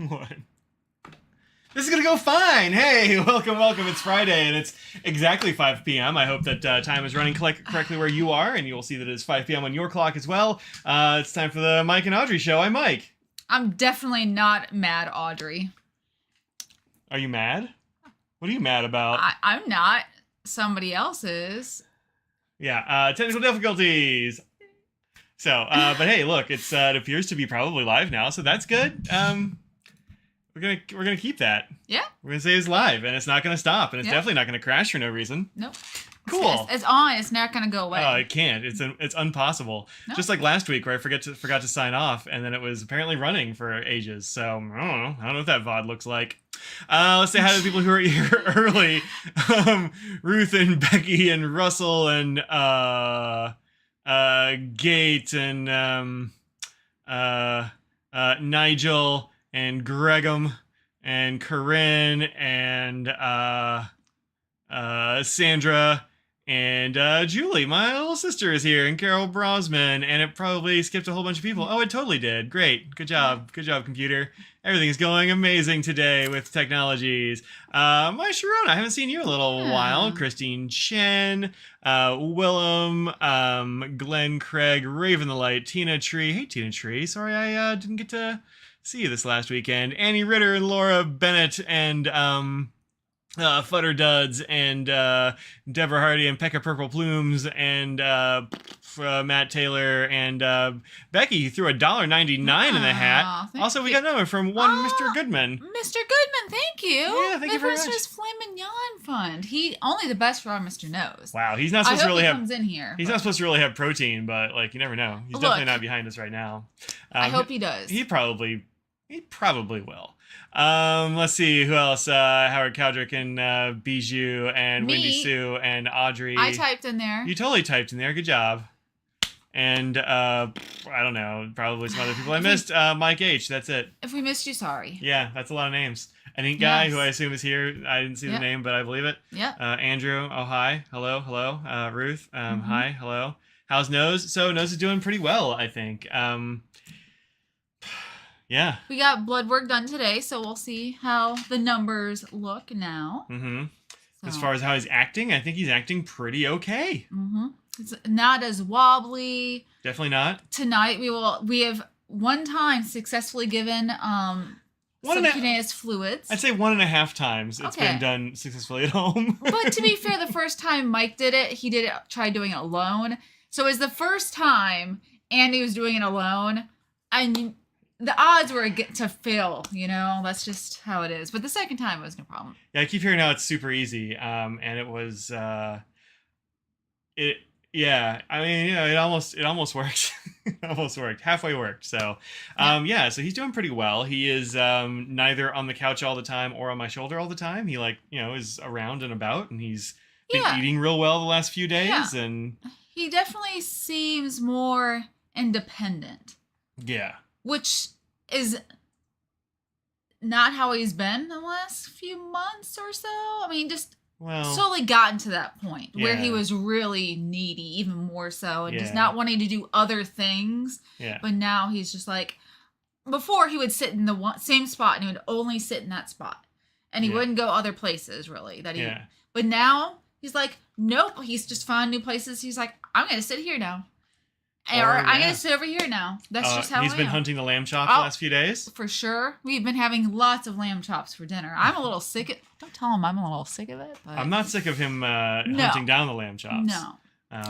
What? This is going to go fine. Hey, welcome. It's Friday, and it's exactly 5 p.m. I hope that time is running correctly where you are, and you'll see that it's 5 p.m. on your clock as well. It's time for the Mike and Audrey show. I'm Mike. I'm definitely not mad, Audrey. Are you mad? What are you mad about? I'm not. Somebody else is. Yeah, technical difficulties. So, but hey, look, it appears to be probably live now, so that's good. We're gonna keep that. Yeah. We're gonna say it's live, and it's not gonna stop, and it's definitely not gonna crash for no reason. Nope. Cool. It's on. It's not gonna go away. Oh, it can't. It's impossible. Nope. Just like last week where I forgot to sign off, and then it was apparently running for ages. So I don't know what that VOD looks like. Let's say hi to the people who are here early. Ruth and Becky and Russell and Gate and Nigel and Gregum and Corinne and Sandra and Julie, my little sister, is here, and Carol Brosman, and it probably skipped a whole bunch of people. Oh, it totally did. Great. Good job, computer. Everything's going amazing today with technologies. My Sharona, I haven't seen you in a little while. Christine Chen, Willem, Glenn Craig, Raven the Light, Tina Tree. Hey, Tina Tree. Sorry I didn't get to see you this last weekend. Annie Ritter and Laura Bennett and Futter Duds and Deborah Hardy and Pekka Purple Plumes and Matt Taylor and Becky threw $1.99 in the hat. Also, we got another from one Mr. Goodman. Mr. Goodman, thank you. Yeah, thank you very much. His Flamin' Yawn Fund. He only the best for our Mr. Knows. Wow, he's not supposed to really have. Comes in here. He's not supposed to really have protein, but like you never know. He's definitely not behind us right now. I hope he does. He probably will. Let's see who else. Howard Cowdrick and Bijou and Wendy Sue and Audrey. I typed in there. You totally typed in there. Good job. And I don't know, probably some other people I missed. Mike H. That's it. If we missed you, sorry. Yeah, that's a lot of names. An ink guy who I assume is here. I didn't see the name, but I believe it. Yeah. Andrew. Oh hi. Hello. Ruth. Hi. Hello. How's Nose? So Nose is doing pretty well, I think. Yeah. We got blood work done today, so we'll see how the numbers look now. Mm-hmm. So. As far as how he's acting, I think he's acting pretty okay. Mm-hmm. It's not as wobbly. Definitely not. Tonight we have one time successfully given subcutaneous fluids. I'd say 1.5 times it's been done successfully at home. But to be fair, the first time Mike did it, he tried doing it alone. So it was the first time Andy was doing it alone, and the odds were to fail, that's just how it is. But the second time it was no problem. Yeah, I keep hearing how it's super easy. And it was, yeah, I mean, it almost worked. It almost worked. Halfway worked. So, so he's doing pretty well. He is, neither on the couch all the time or on my shoulder all the time. He is around and about, and he's been eating real well the last few days. Yeah. And he definitely seems more independent. Yeah. Which is not how he's been the last few months or so. I mean, just slowly gotten to that point where he was really needy, even more so, and just not wanting to do other things. Yeah. But now he's just like, before he would sit in the same spot and he would only sit in that spot. And he wouldn't go other places, really. But now he's like, nope. He's just found new places. He's like, I'm going to sit here now. I'm going to sit over here now. That's just how he's been hunting the lamb chop the last few days? For sure. We've been having lots of lamb chops for dinner. I'm a little sick. Don't tell him I'm a little sick of it. But I'm not sick of him hunting down the lamb chops. No.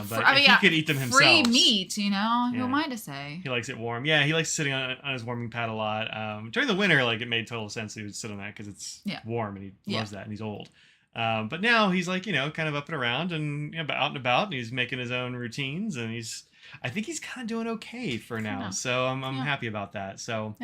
But if he could eat them himself. Free meat, who am I to say? He likes it warm. Yeah, he likes sitting on his warming pad a lot. During the winter, it made total sense that he would sit on that because it's warm and he loves that and he's old. But now he's kind of up and around and out and about, and he's making his own routines, and I think he's kind of doing okay for now. So I'm happy about that. So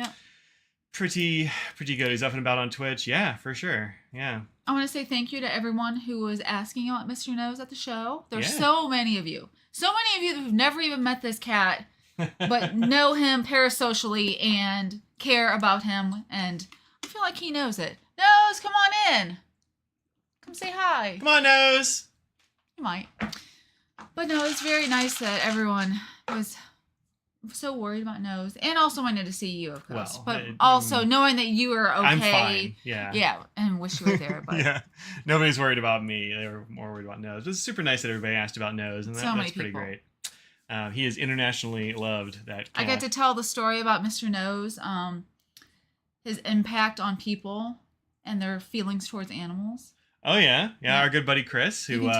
pretty good. He's up and about on Twitch. Yeah, for sure. Yeah. I want to say thank you to everyone who was asking about Mr. Nose at the show. There's so many of you. So many of you who've never even met this cat, but know him parasocially and care about him. And I feel like he knows it. Nose, come on in. Come say hi. Come on, Nose. You might. But no, it's very nice that everyone was so worried about Nose, and also wanted to see you, of course. Well, but also knowing that you were okay. I'm fine. Yeah. Yeah, and wish you were there. But yeah. Nobody's worried about me. They were more worried about Nose. It's super nice that everybody asked about Nose, and that's pretty great. He is internationally loved. That cat. I get to tell the story about Mr. Nose, his impact on people and their feelings towards animals. Oh yeah. Our good buddy Chris, who you can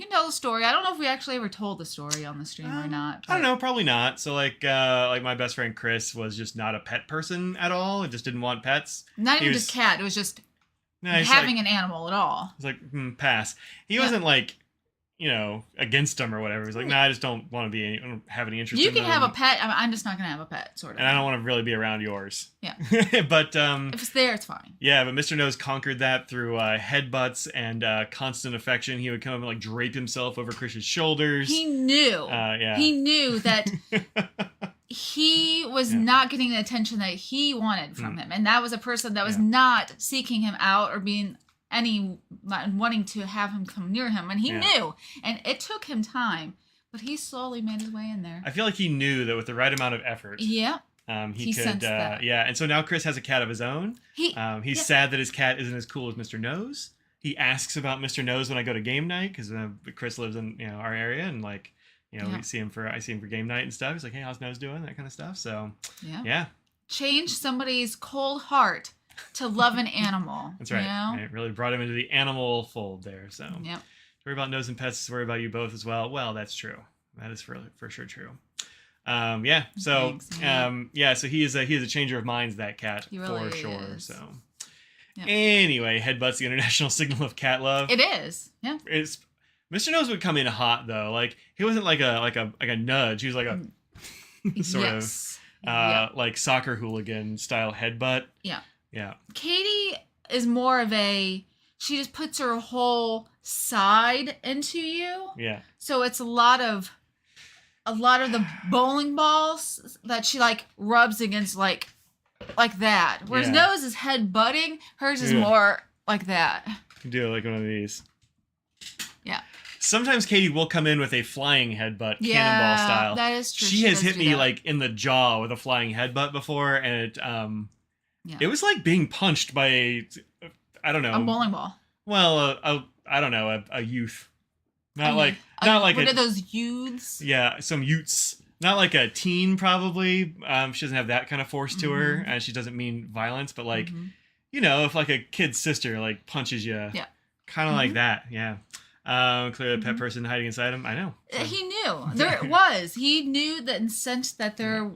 tell the story. I don't know if we actually ever told the story on the stream or not. I don't know, probably not. So like my best friend Chris was just not a pet person at all. It just didn't want pets. Not even just cat. It was just having an animal at all. It's like pass. He wasn't like, against them or whatever. He's like, nah, I just don't want to I don't have any interest in them. You can have a pet. I'm just not going to have a pet, sort of. And I don't want to really be around yours. Yeah. But if it's there, it's fine. Yeah, but Mr. Nose conquered that through headbutts and constant affection. He would come up and like drape himself over Chris's shoulders. He knew. He knew that he was not getting the attention that he wanted from him. And that was a person that was not seeking him out or being wanting to have him come near him, and he knew, and it took him time, but he slowly made his way in there. I feel like he knew that with the right amount of effort, he could sensed that. And so now Chris has a cat of his own. He's sad that his cat isn't as cool as Mr. Nose. He asks about Mr. Nose when I go to game night, because Chris lives in our area, and like I see him for game night and stuff. He's like, hey, how's Nose doing, that kind of stuff. So change somebody's cold heart to love an animal. That's right. It really brought him into the animal fold there. So worry about Nose and pets, worry about you both as well. Well, that's true. That is for sure true. So so he is a changer of minds, that cat, really for sure. Is. So anyway, headbutts the international signal of cat love. It is. Yeah. It's Mr. Nose would come in hot though. Like he wasn't like a nudge. He was like a sort of like soccer hooligan style headbutt. Yeah. Yeah. Katie is more of she just puts her whole side into you. Yeah. So it's a lot of the bowling balls that she like rubs against like that. Whereas Nose is head butting, hers is more like that. You can do it like one of these. Yeah. Sometimes Katie will come in with a flying headbutt, cannonball style. That is true. She has hit me like in the jaw with a flying headbutt before, and it was like being punched by a bowling ball. Well, I don't know, a youth. Not like what are those youths? Yeah, some youths. Not like a teen, probably. She doesn't have that kind of force to her, and she doesn't mean violence, but like, if like a kid's sister like punches you, kind of like that. Yeah. Clearly a pet person hiding inside him. I know. So. He knew he knew that and sensed that there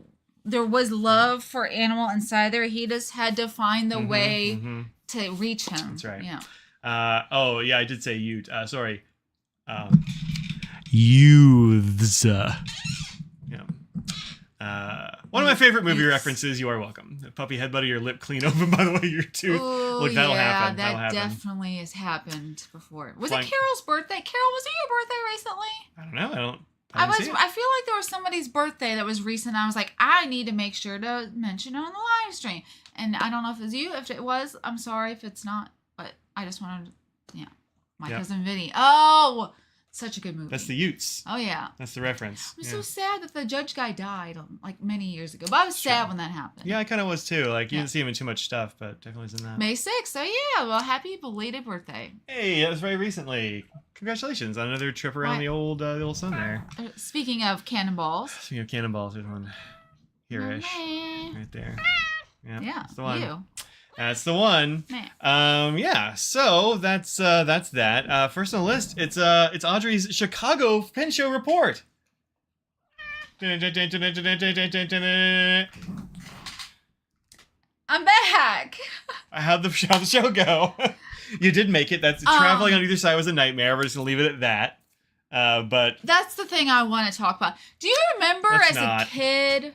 was love for animal inside there. He just had to find the way to reach him. That's right. Yeah. I did say youth. Sorry. Youths. One of my favorite movie references. You are welcome. The puppy headbutted your lip clean open. By the way, you're too. Look, that'll happen. That definitely has happened before. Was it Carol's birthday? Carol, was it your birthday recently? I don't know. I feel like there was somebody's birthday that was recent. I was like, I need to make sure to mention it on the live stream. And I don't know if it was you. If it was, I'm sorry if it's not. But I just wanted to, my cousin Vinny. Oh, such a good movie. That's the Utes. Oh, yeah. That's the reference. I'm so sad that the judge guy died like many years ago. But I was sad when that happened. Yeah, I kind of was too. Like, you didn't see him in too much stuff, but definitely was in that. May 6th. So, yeah. Well, happy belated birthday. Hey, that was very recently. Congratulations on another trip around the old sun there. Speaking of cannonballs. There's one here-ish. Right there. Yeah. That's the one. You. That's the one. So that's that. First on the list, it's Audrey's Chicago Pen Show report. I'm back. How'd the show go? You did make it. That's traveling on either side was a nightmare. We're just gonna leave it at that. But that's the thing I want to talk about. Do you remember a kid?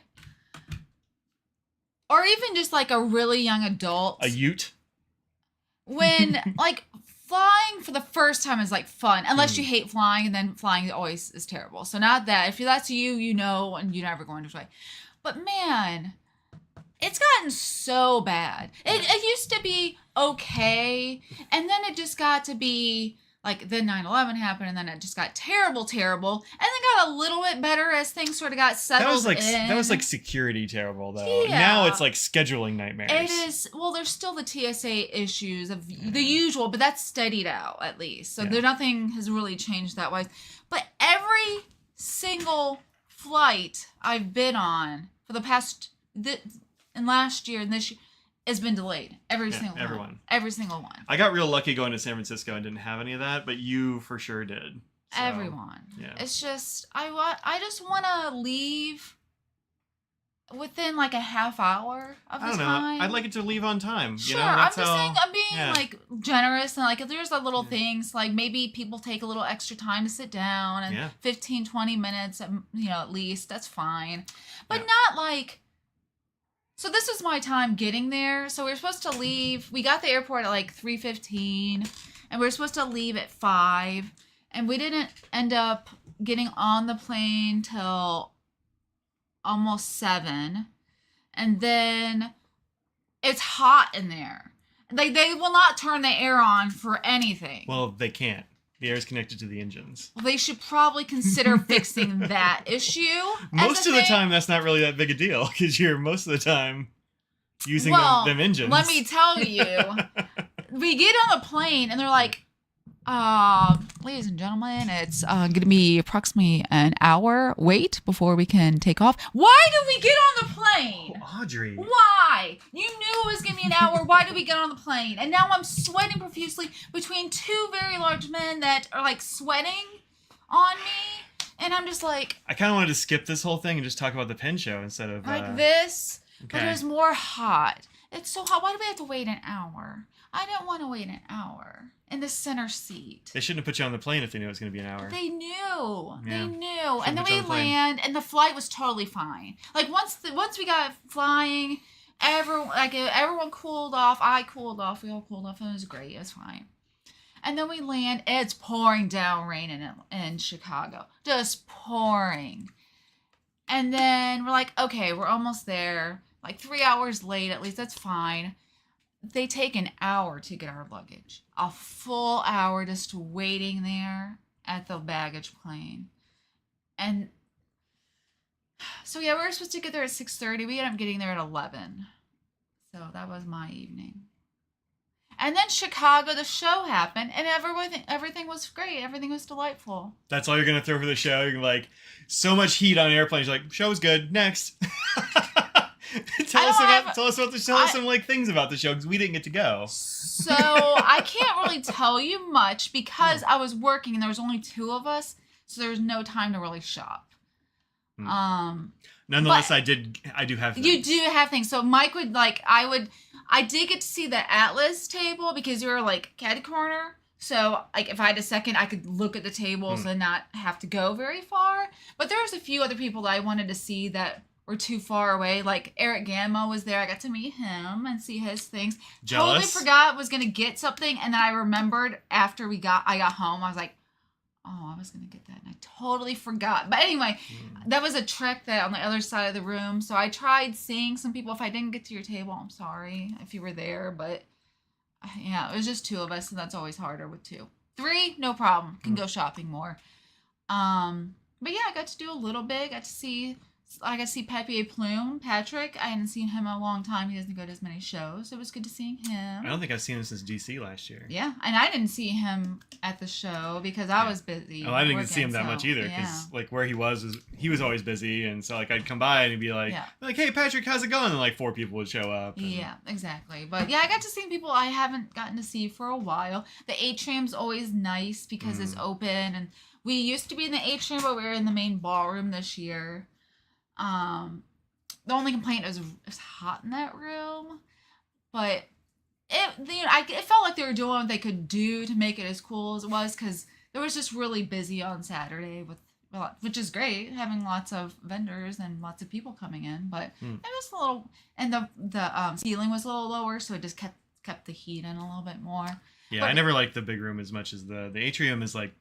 Or even just like a really young adult. A ute? When like flying for the first time is like fun. Unless you hate flying, and then flying always is terrible. So not that. If that's you, and you're never going to fly. But man, it's gotten so bad. It used to be okay. And then it just got to be like then 9/11 happened, and then it just got terrible, and then got a little bit better as things sort of got settled in. That was like security terrible though. Yeah. Now it's like scheduling nightmares. It is. Well, there's still the TSA issues of the usual, but that's steadied out at least. So there nothing has really changed that way. But every single flight I've been on for the past and last year and this year has been delayed. Every single one. I got real lucky going to San Francisco and didn't have any of that, but you for sure did. So, everyone. Yeah. It's just I just want to leave within like a half hour of the time. I don't know. I'd like it to leave on time. Sure, you know, I'm just saying I'm being like generous, and like if there's a little things like maybe people take a little extra time to sit down and 15, 20 minutes, at least that's fine. But not like. So this was my time getting there. So we were supposed to leave. We got the airport at like 3:15, and we were supposed to leave at 5, and we didn't end up getting on the plane till almost 7. And then it's hot in there. Like they will not turn the air on for anything. Well, they can't. The air is connected to the engines. Well, they should probably consider fixing that issue. Most of the time, that's not really that big a deal because you're most of the time using them engines. Let me tell you, we get on the plane and they're like, ladies and gentlemen, it's going to be approximately an hour wait before we can take off. Why did we get on the plane? Oh, Audrey. Why? You knew it was going to be an hour. Why did we get on the plane? And now I'm sweating profusely between two very large men that are like sweating on me. And I'm just like... I kind of wanted to skip this whole thing and just talk about the pen show instead of... Like this, okay. But it was more hot. It's so hot. Why do we have to wait an hour? I don't want to wait an hour in the center seat. They shouldn't have put you on the plane if they knew it was going to be an hour. They knew. Yeah. They knew. And then we land, and the flight was totally fine. Like once we got flying, everyone cooled off. I cooled off. We all cooled off. It was great. It was fine. And then we land. It's pouring down rain in Chicago. Just pouring. And then we're like, okay, we're almost there. Like 3 hours late, at least that's fine. They take an hour to get our luggage. A full hour just waiting there at the baggage plane. And so we were supposed to get there at 6:30. We ended up getting there at 11. So that was my evening. And then Chicago, the show happened, and everything was great. Everything was delightful. That's all you're going to throw for the show? You're like, so much heat on airplanes. You're like, show was good. Next. Tell us some like things about the show because we didn't get to go. So I can't really tell you much because I was working and there was only 2 of us, so there was no time to really shop. Nonetheless, I do have things. You do have things. So Mike would I did get to see the Atlas table because you were like catty corner. So like if I had a second, I could look at the tables and not have to go very far. But there was a few other people that I wanted to see that were too far away. Like Eric Gamma was there. I got to meet him and see his things. Jealous? Totally forgot I was gonna get something, and then I remembered after I got home. I was like, oh, I was gonna get that, and I totally forgot. But anyway, that was a trick that on the other side of the room. So I tried seeing some people. If I didn't get to your table, I'm sorry if you were there, but yeah, it was just 2 of us, and that's always harder with 2. 3, no problem. Can go shopping more. But yeah, I got to do a little bit. I got to see Papier Plume, Patrick. I hadn't seen him in a long time. He doesn't go to as many shows. It was good to see him. I don't think I've seen him since DC last year. Yeah, and I didn't see him at the show because I was busy. Oh, I didn't see him that much either because like where he was he was always busy, and so like I'd come by and he'd be like, hey Patrick, how's it going? And like 4 people would show up. And... Yeah, exactly. But yeah, I got to see people I haven't gotten to see for a while. The atrium's always nice because it's open, and we used to be in the atrium, but we were in the main ballroom this year. The only complaint is it's hot in that room, but it felt like they were doing what they could do to make it as cool as it was because it was just really busy on Saturday which is great, having lots of vendors and lots of people coming in, but it was a little, and the ceiling was a little lower, so it just kept the heat in a little bit more. Yeah, but, I never liked the big room as much as the atrium is like,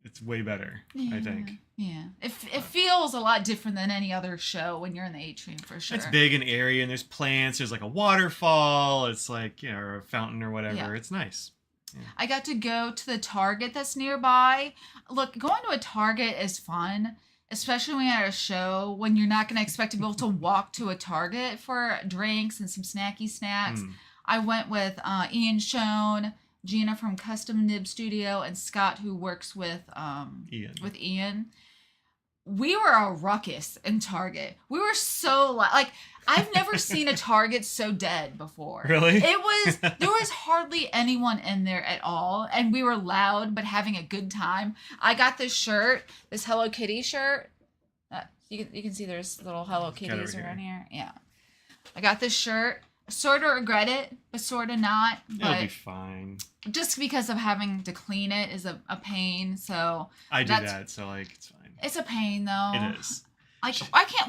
it's way better, I think. Yeah. It feels a lot different than any other show when you're in the atrium, for sure. It's big and airy, and there's plants. There's like a waterfall. It's like, or a fountain or whatever. Yeah. It's nice. Yeah. I got to go to the Target that's nearby. Look, going to a Target is fun, especially when you're at a show, when you're not going to expect to be able to walk to a Target for drinks and some snacky snacks. I went with Ian Schoen, Gina from Custom Nib Studio, and Scott, who works with Ian. We were a ruckus in Target. We were so like I've never seen a Target so dead before. Really? There was hardly anyone in there at all, and we were loud but having a good time. I got this shirt, this Hello Kitty shirt. You can see there's little Hello Kitties around here. Yeah, I got this shirt. Sort of regret it, but sort of not. But it'll be fine. Just because of having to clean it is a pain. So I do that, so like it's fine. It's a pain though. It is. Like I can't.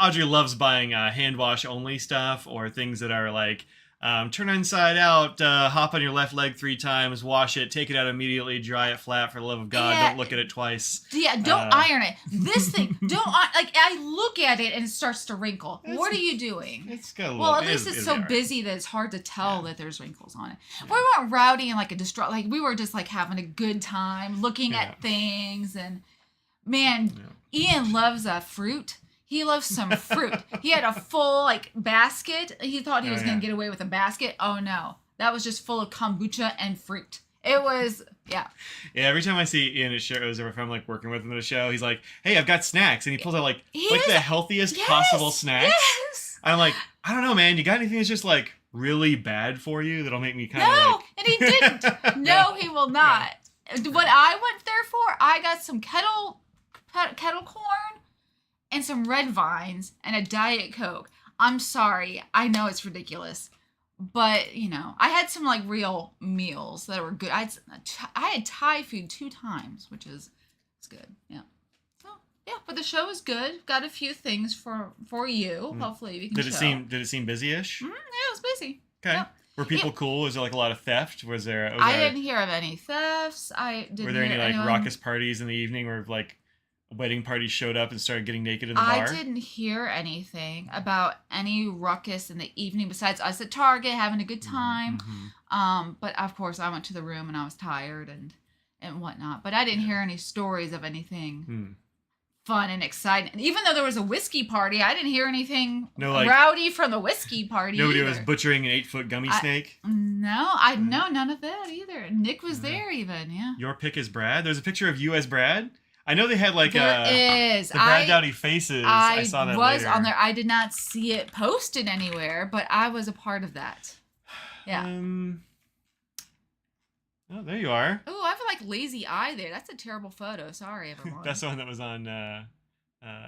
Audrey loves buying hand wash only stuff or things that are like turn inside out, hop on your left leg 3 times, wash it, take it out immediately, dry it flat for the love of God. Don't look at it twice. Yeah, don't iron it. This thing, I look at it and it starts to wrinkle. What are you doing? It's got a little. Well, at least it's so busy that it's hard to tell that there's wrinkles on it. Yeah. We weren't rowdy and like a distraught. Like we were just like having a good time, looking at things, and man, Ian loves fruit. He loves some fruit. He had a full basket. He thought he was going to get away with a basket. Oh no, that was just full of kombucha and fruit. It was Yeah, every time I see Ian at shows or if I'm like working with him at a show, he's like, "Hey, I've got snacks," and he pulls out like the healthiest possible snacks. Yes. I'm like, I don't know, man. You got anything that's just like really bad for you that'll make me kind of No, and he didn't. No, he will not. What I went there for, I got some kettle corn and some red vines and a Diet Coke. I'm sorry. I know it's ridiculous. But, I had some real meals that were good. I had Thai food 2 times, which is good. Yeah. So, yeah, but the show was good. Got a few things for you. Hopefully we can Did it seem busy-ish? Yeah, it was busy. Okay. Yep. Were people cool? Was there a lot of theft? I didn't hear of any thefts. Were there any raucous parties in the evening where wedding parties showed up and started getting naked in the bar? I didn't hear anything about any ruckus in the evening besides us at Target having a good time. Mm-hmm. But of course I went to the room and I was tired and whatnot. But I didn't hear any stories of anything fun and exciting. And even though there was a whiskey party, I didn't hear anything rowdy from the whiskey party. Nobody either. was butchering an 8-foot gummy snake? No, know none of that either. Nick was there even, yeah. Your pick is Brad? There's a picture of you as Brad? I know they had there is. the Brad Dowdy faces. I saw that later. On there. I did not see it posted anywhere, but I was a part of that. Yeah. Oh, there you are. Oh, I have a lazy eye there. That's a terrible photo. Sorry, everyone. That's the one that was on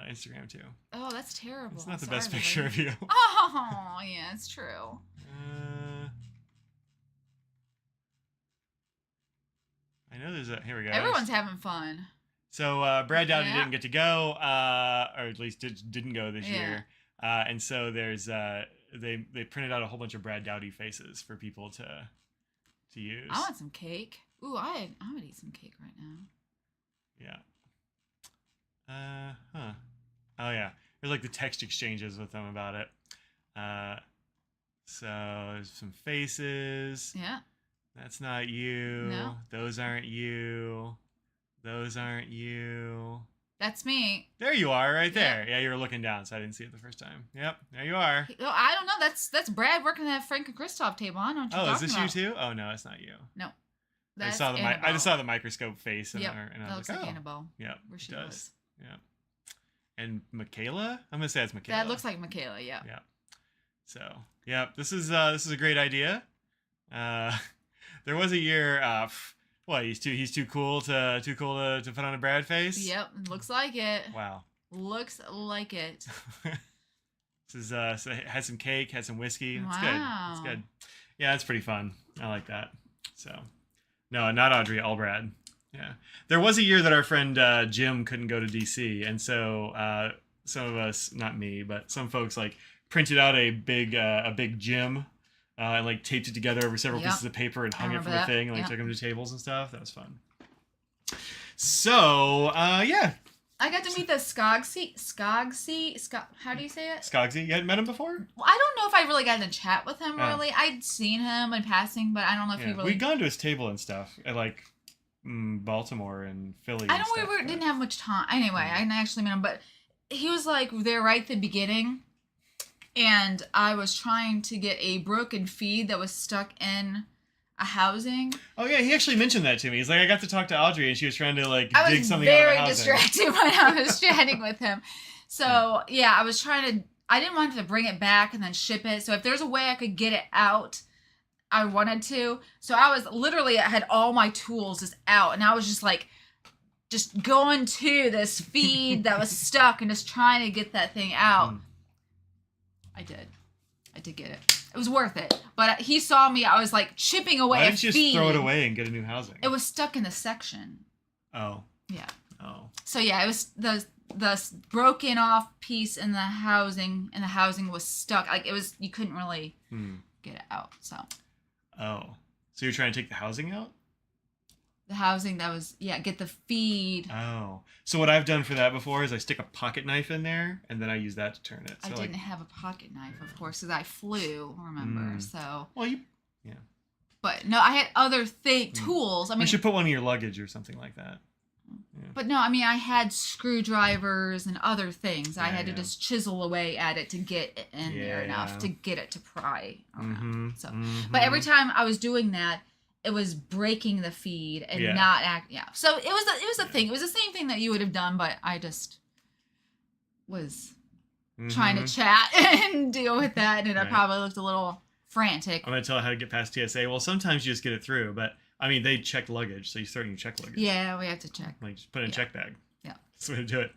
Instagram too. Oh, that's terrible. It's not the best picture of you. Oh, yeah, it's true. I know there's here we go. Everyone's having fun. So Brad Dowdy didn't get to go, or at least didn't go this year. And so there's they printed out a whole bunch of Brad Dowdy faces for people to use. I want some cake. Ooh, I would eat some cake right now. Yeah. Oh yeah. There's the text exchanges with them about it. So there's some faces. Yeah. That's not you. No. Those aren't you. Those aren't you. That's me. There you are, right there. Yeah, you were looking down, so I didn't see it the first time. Yep, there you are. Oh, I don't know. That's Brad working at that Frank and Christoph table. I don't know what you're talking about. Is this you too? Oh no, it's not you. No. I just saw the microscope face, and I was like, Annabelle. Yep, where she does. Yeah. And Michaela? I'm gonna say it's Michaela. That looks like Michaela. Yeah. Yeah. So, yeah, this is a great idea. There was a year. What? He's too cool to put on a Brad face. Yep, looks like it. Wow. Looks like it. This is so it had some cake, had some whiskey. It's good. It's good. Yeah, it's pretty fun. I like that. So, no, not Audrey, all Brad. Yeah, there was a year that our friend Jim couldn't go to DC, and so some of us, not me, but some folks printed out a big Jim. And taped it together over several pieces of paper and hung it from the thing and took them to tables and stuff. That was fun. So, yeah. I got to meet the Skogsy. How do you say it? Skogsy? You hadn't met him before? Well, I don't know if I really got to chat with him, Oh. really. I'd seen him in passing, but I don't know if he really... We'd gone to his table and stuff at, like, Baltimore and Philly I and know stuff, we didn't have much time. Anyway, I didn't actually meet him, but he was, like, there right at the beginning, and I was trying to get a broken feed that was stuck in a housing. Oh, yeah, he actually mentioned that to me. He's like, I got to talk to Audrey, and she was trying to, like, dig something I out of was the very distracted when I was chatting with him. So, yeah, I was trying to... I didn't want to bring it back and then ship it. So if there's a way I could get it out, I wanted to. So I was literally... I had all my tools just out. And I was just, like... just going to this feed that was stuck and just trying to get that thing out. I did get it. It was worth it. But he saw me. I was like chipping away. Why didn't you just throw it away and get a new housing? It was stuck in the section. Oh. Yeah. Oh. So yeah, it was the broken off piece in the housing, and the housing was stuck. Like it was, you couldn't really get it out. So. Oh. So you're trying to take the housing out? The housing that was, get the feed. Oh. So what I've done for that before is I stick a pocket knife in there, and then I use that to turn it. So I didn't have a pocket knife, of course, because I flew, remember, so. Well, yeah. But no, I had other tools. I mean, we should put one in your luggage or something like that. Yeah. But no, I mean, I had screwdrivers and other things. I had to just chisel away at it to get it in there enough to get it to pry around. So, but every time I was doing that, it was breaking the feed and not act. Yeah. So it was a thing. It was the same thing that you would have done, but I just was trying to chat and deal with that, and I probably looked a little frantic. I'm gonna tell how to get past TSA. Well, sometimes you just get it through, but I mean, they check luggage, so you start your check luggage. Yeah, we have to check. Like, just put it in a check bag. Yeah. That's the way to do it.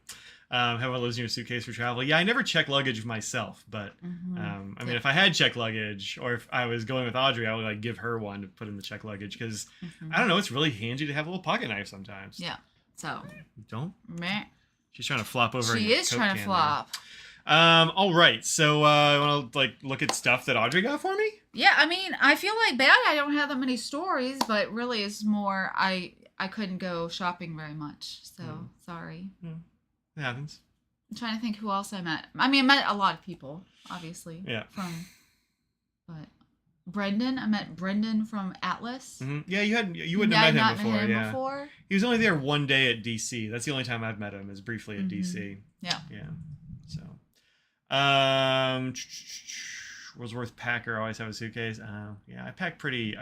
Have one lives in your suitcase for travel. Yeah, I never check luggage myself, but I mean, if I had check luggage, or if I was going with Audrey, I would like give her one to put in the check luggage because I don't know, it's really handy to have a little pocket knife sometimes. Yeah. So. Don't. Meh. She's trying to flop over. She is trying to flop. All right. So, want to like look at stuff that Audrey got for me? Yeah, I mean, I feel like I don't have that many stories, but really, it's more I couldn't go shopping very much, so sorry. It happens. I'm trying to think who else I met. I mean, I met a lot of people, obviously. Yeah. But Brendan, I met Brendan from Atlas. Yeah, you wouldn't have met him before. Before. He was only there one day at DC. That's the only time I've met him, is briefly at DC. Yeah. Yeah. So, Wordsworth Packer always have a suitcase. Yeah, I pack pretty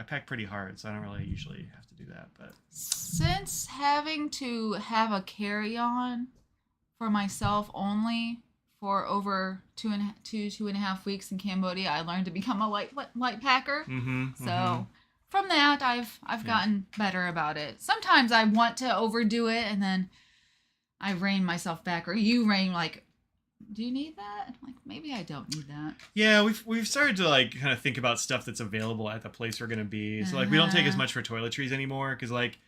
hard, so I don't really usually have to do that. But since having to have a carry-on for myself only for over two and a half weeks in Cambodia, I learned to become a light packer. So from that, I've gotten better about it. Sometimes I want to overdo it, and then I rein myself back, or you rein like, do you need that? Like, maybe I don't need that. Yeah, we've started to like kind of think about stuff that's available at the place we're gonna be. So like we don't take as much for toiletries anymore because like,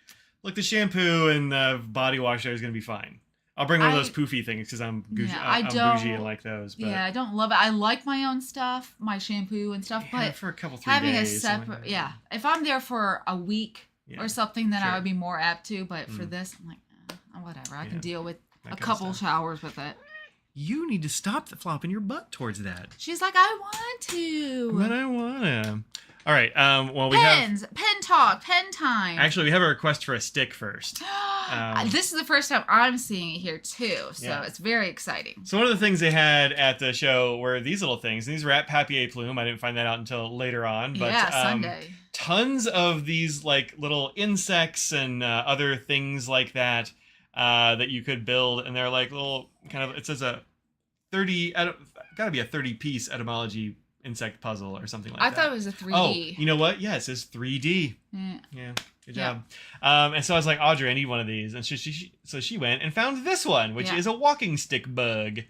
look, the shampoo and the body wash there is gonna be fine. I'll bring one of those poofy things because I'm bougie. Yeah, I'm bougie and like those. But yeah, I don't love it. I like my own stuff, my shampoo and stuff, but for a couple 3 having days, a separate, if I'm there for a week or something, then I would be more apt to. But for this, I'm like, whatever. I can deal with a couple showers with it. You need to stop flopping your butt towards that. She's like, I want to. But I wanna. All right. Well, we Pens, pen talk, pen time. Actually, we have a request for a stick first. This is the first time I'm seeing it here too, so it's very exciting. So one of the things they had at the show were these little things. These were at Papier Plume. I didn't find that out until later on. But, Sunday. Tons of these like little insects and other things like that that you could build, and they're like little kind of. It says a 30. Gotta be a 30-piece etymology insect puzzle or something like that. I thought it was a 3D. Oh, you know what? Yeah, it says 3D. Yeah, good job. And so I was like, Audrey, I need one of these. And so she went and found this one, which is a walking stick bug.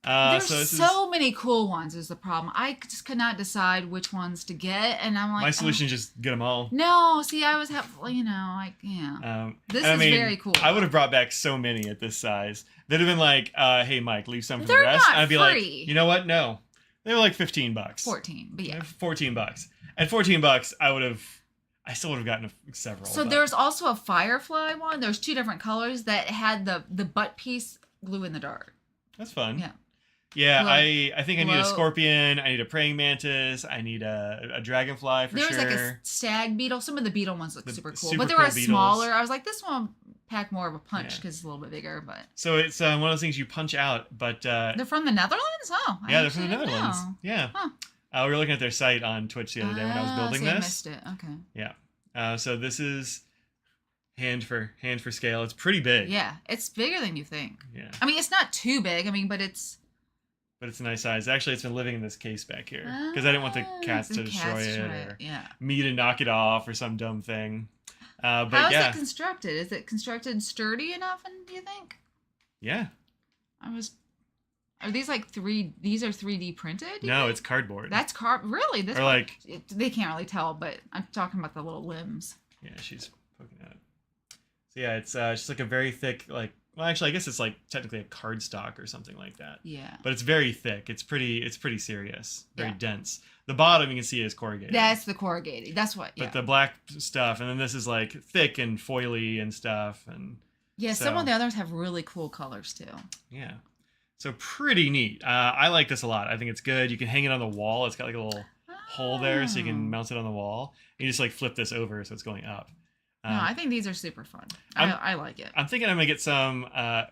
There's so many cool ones is the problem. I just could not decide which ones to get, and I'm like, my solution is just get them all. No, see, I was this is very cool. I would have brought back so many at this size. They'd have been like, hey, Mike, leave some for They're the rest. not And I'd be free. like, you know what? No. They were like $15. 14, but yeah. $14. At $14, I I still would have gotten several. So but... there's also a firefly one. There's 2 different colors that had the butt piece glue in the dark. That's fun. Yeah. Yeah, Glow. I think I need a scorpion. I need a praying mantis. I need a dragonfly for sure. There's like a stag beetle. Some of the beetle ones look super cool, but they cool were beetles. smaller. I was like, this one pack more of a punch because it's a little bit bigger. But so it's one of those things you punch out. But they're from the Netherlands. Oh, yeah, they're from the Netherlands. Know. Yeah. Huh. We were looking at their site on Twitch the other day when I was building this. I missed it. Okay. Yeah. So this is hand for scale. It's pretty big. Yeah, it's bigger than you think. Yeah. I mean, it's not too big. I mean, but it's a nice size. Actually, it's been living in this case back here because I didn't want the cats to destroy it or me to knock it off or some dumb thing. But how is it constructed? Is it constructed sturdy enough? And do you think? Yeah. Are these like These are 3D printed? No, it's cardboard. That's really this. Or like they can't really tell, but I'm talking about the little limbs. Yeah, she's poking at it. So yeah, it's just like a very thick like. Well, actually, I guess it's like technically a cardstock or something like that. Yeah. But it's very thick. It's pretty serious. Very dense. The bottom you can see is corrugated. That's the corrugated. That's what. Yeah. But the black stuff, and then this is like thick and foily and stuff, and. Yeah, some of the others have really cool colors too. Yeah. So pretty neat. I like this a lot. I think it's good. You can hang it on the wall. It's got like a little hole there, so you can mount it on the wall. You just like flip this over, so it's going up. No, I think these are super fun. I like it. I'm thinking I'm gonna get some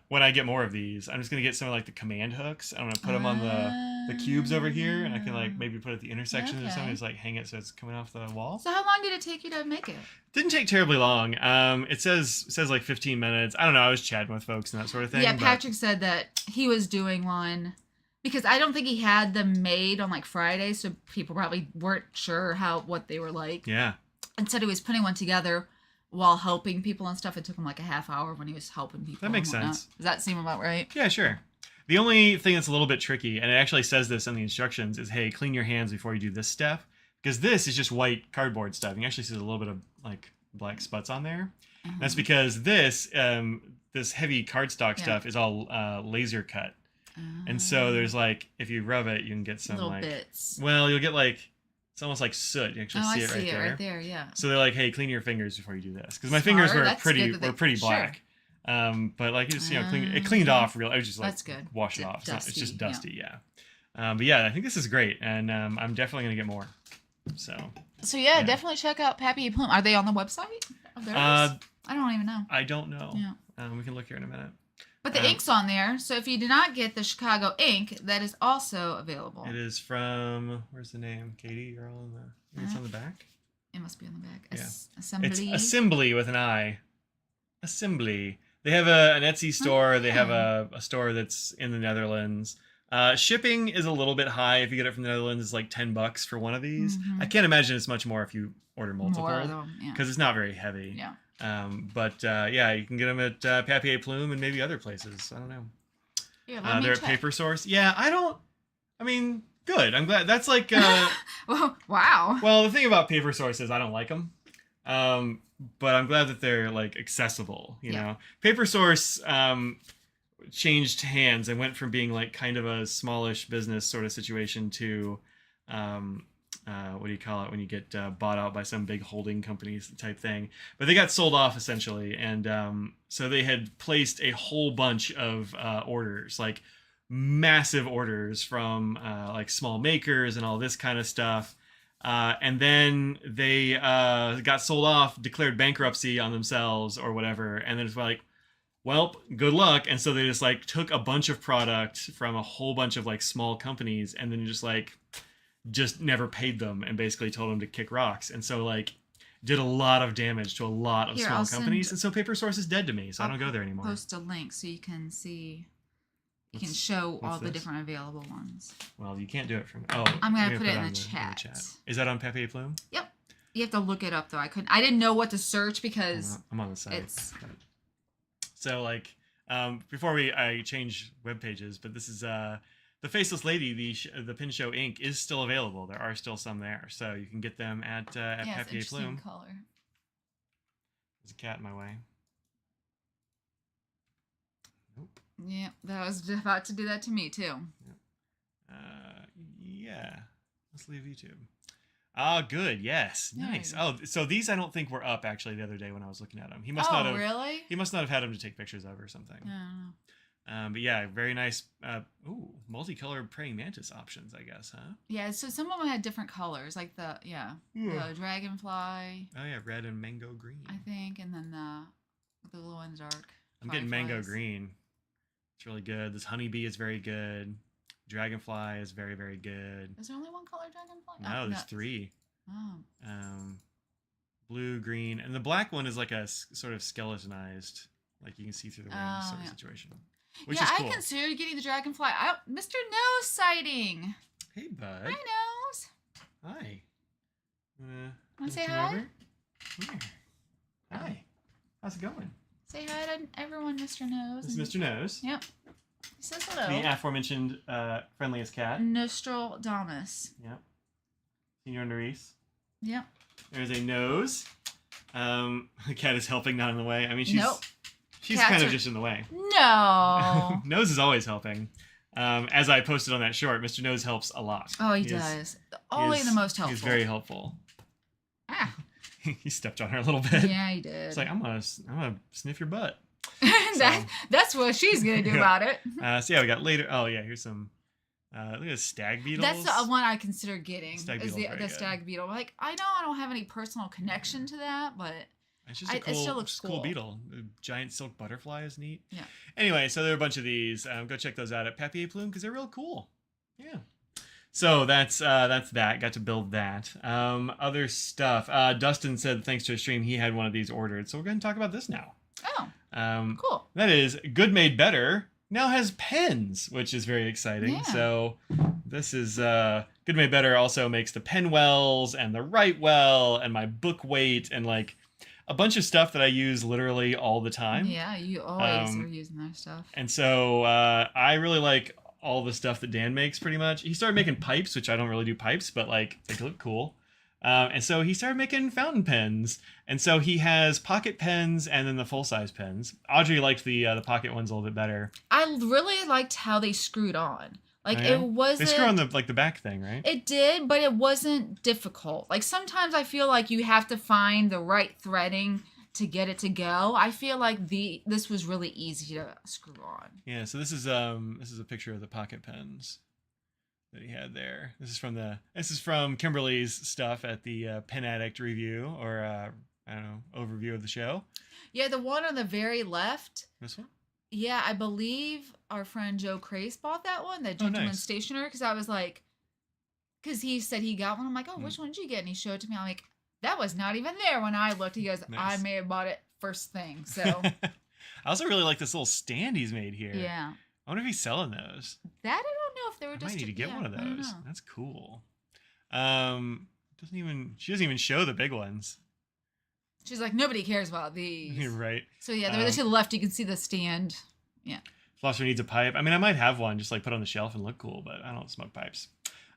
when I get more of these. I'm just gonna get some of like the command hooks. I'm gonna put them on the cubes over here, and I can like maybe put it at the intersections or something. Just like hang it so it's coming off the wall. So how long did it take you to make it? Didn't take terribly long. It says like 15 minutes. I don't know. I was chatting with folks and that sort of thing. Yeah, Patrick said that he was doing one because I don't think he had them made on like Friday, so people probably weren't sure what they were like. Yeah. And said he was putting one together while helping people and stuff. It took him like a half hour when he was helping people. That makes sense. Does that seem about right? Yeah, sure. The only thing that's a little bit tricky, and it actually says this in the instructions, is, hey, clean your hands before you do this step. Because this is just white cardboard stuff. You actually see a little bit of like black spots on there. That's because this heavy cardstock stuff is all laser cut. And so there's like, if you rub it, you can get some little like bits. Well, you'll get like it's almost like soot. You actually see it right there. Right there, yeah. So they're like, hey, clean your fingers before you do this, because my fingers were pretty black. Sure. But like you just it cleaned off real. I was just like that's good. Wash it off. It's just dusty, yeah. But yeah, I think this is great, and I'm definitely gonna get more. So yeah, definitely check out Pappy Plume. Are they on the website? I don't even know. I don't know. Yeah. We can look here in a minute. But the ink's on there, so if you did not get the Chicago ink, that is also available. It is from, where's the name? Katie, you're all in the, it's on the back? It must be on the back. Yeah. Assembly. It's Assembly with an I. Assembly. They have an Etsy store. They have a store that's in the Netherlands. Shipping is a little bit high if you get it from the Netherlands. It's like $10 for one of these. I can't imagine it's much more if you order multiple, because it's not very heavy. Yeah. But yeah, you can get them at Papier Plume and maybe other places. I don't know. Yeah, they're at Paper Source. Yeah, I mean, good. I'm glad. That's like. Wow. Well, the thing about Paper Source is I don't like them. But I'm glad that they're like accessible. You know, Paper Source changed hands and went from being like kind of a smallish business sort of situation to what do you call it when you get bought out by some big holding companies type thing. But they got sold off essentially, and so they had placed a whole bunch of orders, like massive orders from like small makers and all this kind of stuff. And then they got sold off, declared bankruptcy on themselves or whatever, and then it's like, well, good luck. And so they just like took a bunch of product from a whole bunch of like small companies, and then just never paid them and basically told them to kick rocks. And so like did a lot of damage to a lot of small companies. And so Paper Source is dead to me, so I don't go there anymore. Post a link so you can see. You can show all the different available ones. Well, you can't do it from. Oh, I'm gonna put it in the chat. Is that on Papier Plume? Yep. You have to look it up though. I didn't know what to search because I'm on the site. So like before I change web pages, but this is the Faceless Lady, the Pin Show ink is still available. There are still some there, so you can get them at Papier Plume. Color. There's a cat in my way. Nope. Yeah, that was about to do that to me too. Yeah. Let's leave YouTube. Ah, good. Yes. There Nice. you go. Oh, so these I don't think were up actually the other day when I was looking at them. He must not Oh, have. really? He must not have had them to take pictures of or something. I don't know. But yeah, very nice. Multicolored praying mantis options, I guess, huh? Yeah, so some of them had different colors, like the dragonfly, Oh yeah, red and mango green. I think, and then the glow in the dark. I'm getting mango fireflies. green. It's really good. This honeybee is very good. Dragonfly is very, very good. Is there only one color dragonfly? No, there's 3. Oh. Blue, green, and the black one is like a sort of skeletonized, like you can see through the wings sort of situation. Which is cool. I considered getting the dragonfly. Mr. Nose sighting. Hey, bud. Hi, Nose. Hi. Want to say hi? Over? Here. Hi. How's it going? Say hi to everyone, Mr. Nose. This is Mr. Nose. Yep. He says hello. The aforementioned friendliest cat. Nostradamus. Yep. Senor Nerys. Yep. There's a Nose. The cat is helping, not in the way. I mean, she's Cats kind of are- just in the way. No. Nose is always helping. As I posted on that short, Mr. Nose helps a lot. Oh, he does. Only the most helpful. He's very helpful. Ah. He stepped on her a little bit. Yeah, he did. It's like, I'm gonna sniff your butt. That's what she's gonna do about it. So yeah, we got later. Oh yeah, here's some. Look at the stag beetles. That's the one I consider getting. Stag Is beetle's very the stag beetle. Like, I know I don't have any personal connection to that, but it's just a it still looks cool cool. beetle. The giant silk butterfly is neat. Yeah. Anyway, so there are a bunch of these. Go check those out at Papier Plume because they're real cool. Yeah. So that's that. Got to build that. Other stuff. Dustin said thanks to a stream he had one of these ordered. So we're going to talk about this now. Oh. Cool. That is Good Made Better now has pens, which is very exciting. Yeah. So this is Good Made Better also makes the pen wells and the write well and my book weight and like a bunch of stuff that I use literally all the time. Yeah, you always are using that stuff. And so I really like all the stuff that Dan makes pretty much. He started making pipes, which I don't really do pipes, but like they look cool. And so he started making fountain pens. And so he has pocket pens and then the full-size pens. Audrey liked the pocket ones a little bit better. I really liked how they screwed on. Like, Oh, yeah? it wasn't... They screw on the back thing, right? It did, but it wasn't difficult. Like, sometimes I feel like you have to find the right threading to get it to go. I feel like this was really easy to screw on. Yeah, so this is a picture of the pocket pens that he had there. This is from Kimberly's stuff at the Pen Addict review or I don't know, overview of the show. Yeah, the one on the very left. This one? Yeah, I believe our friend Joe Crace bought that one, that Gentleman nice. Stationer, because I was like, because he said he got one. I'm like, oh, which one did you get? And he showed it to me. I'm like, that was not even there when I looked. He goes, Nice. I may have bought it first thing. So I also really like this little stand he's made here. yeah, I wonder if he's selling those. that I don't know if they were I just. might need to get one of I don't those. know. That's cool. She doesn't even show the big ones. She's like, nobody cares about these. You're right. So yeah, they're to the left. You can see the stand. Yeah. Philosopher needs a pipe. I mean, I might have one, just like put on the shelf and look cool, but I don't smoke pipes.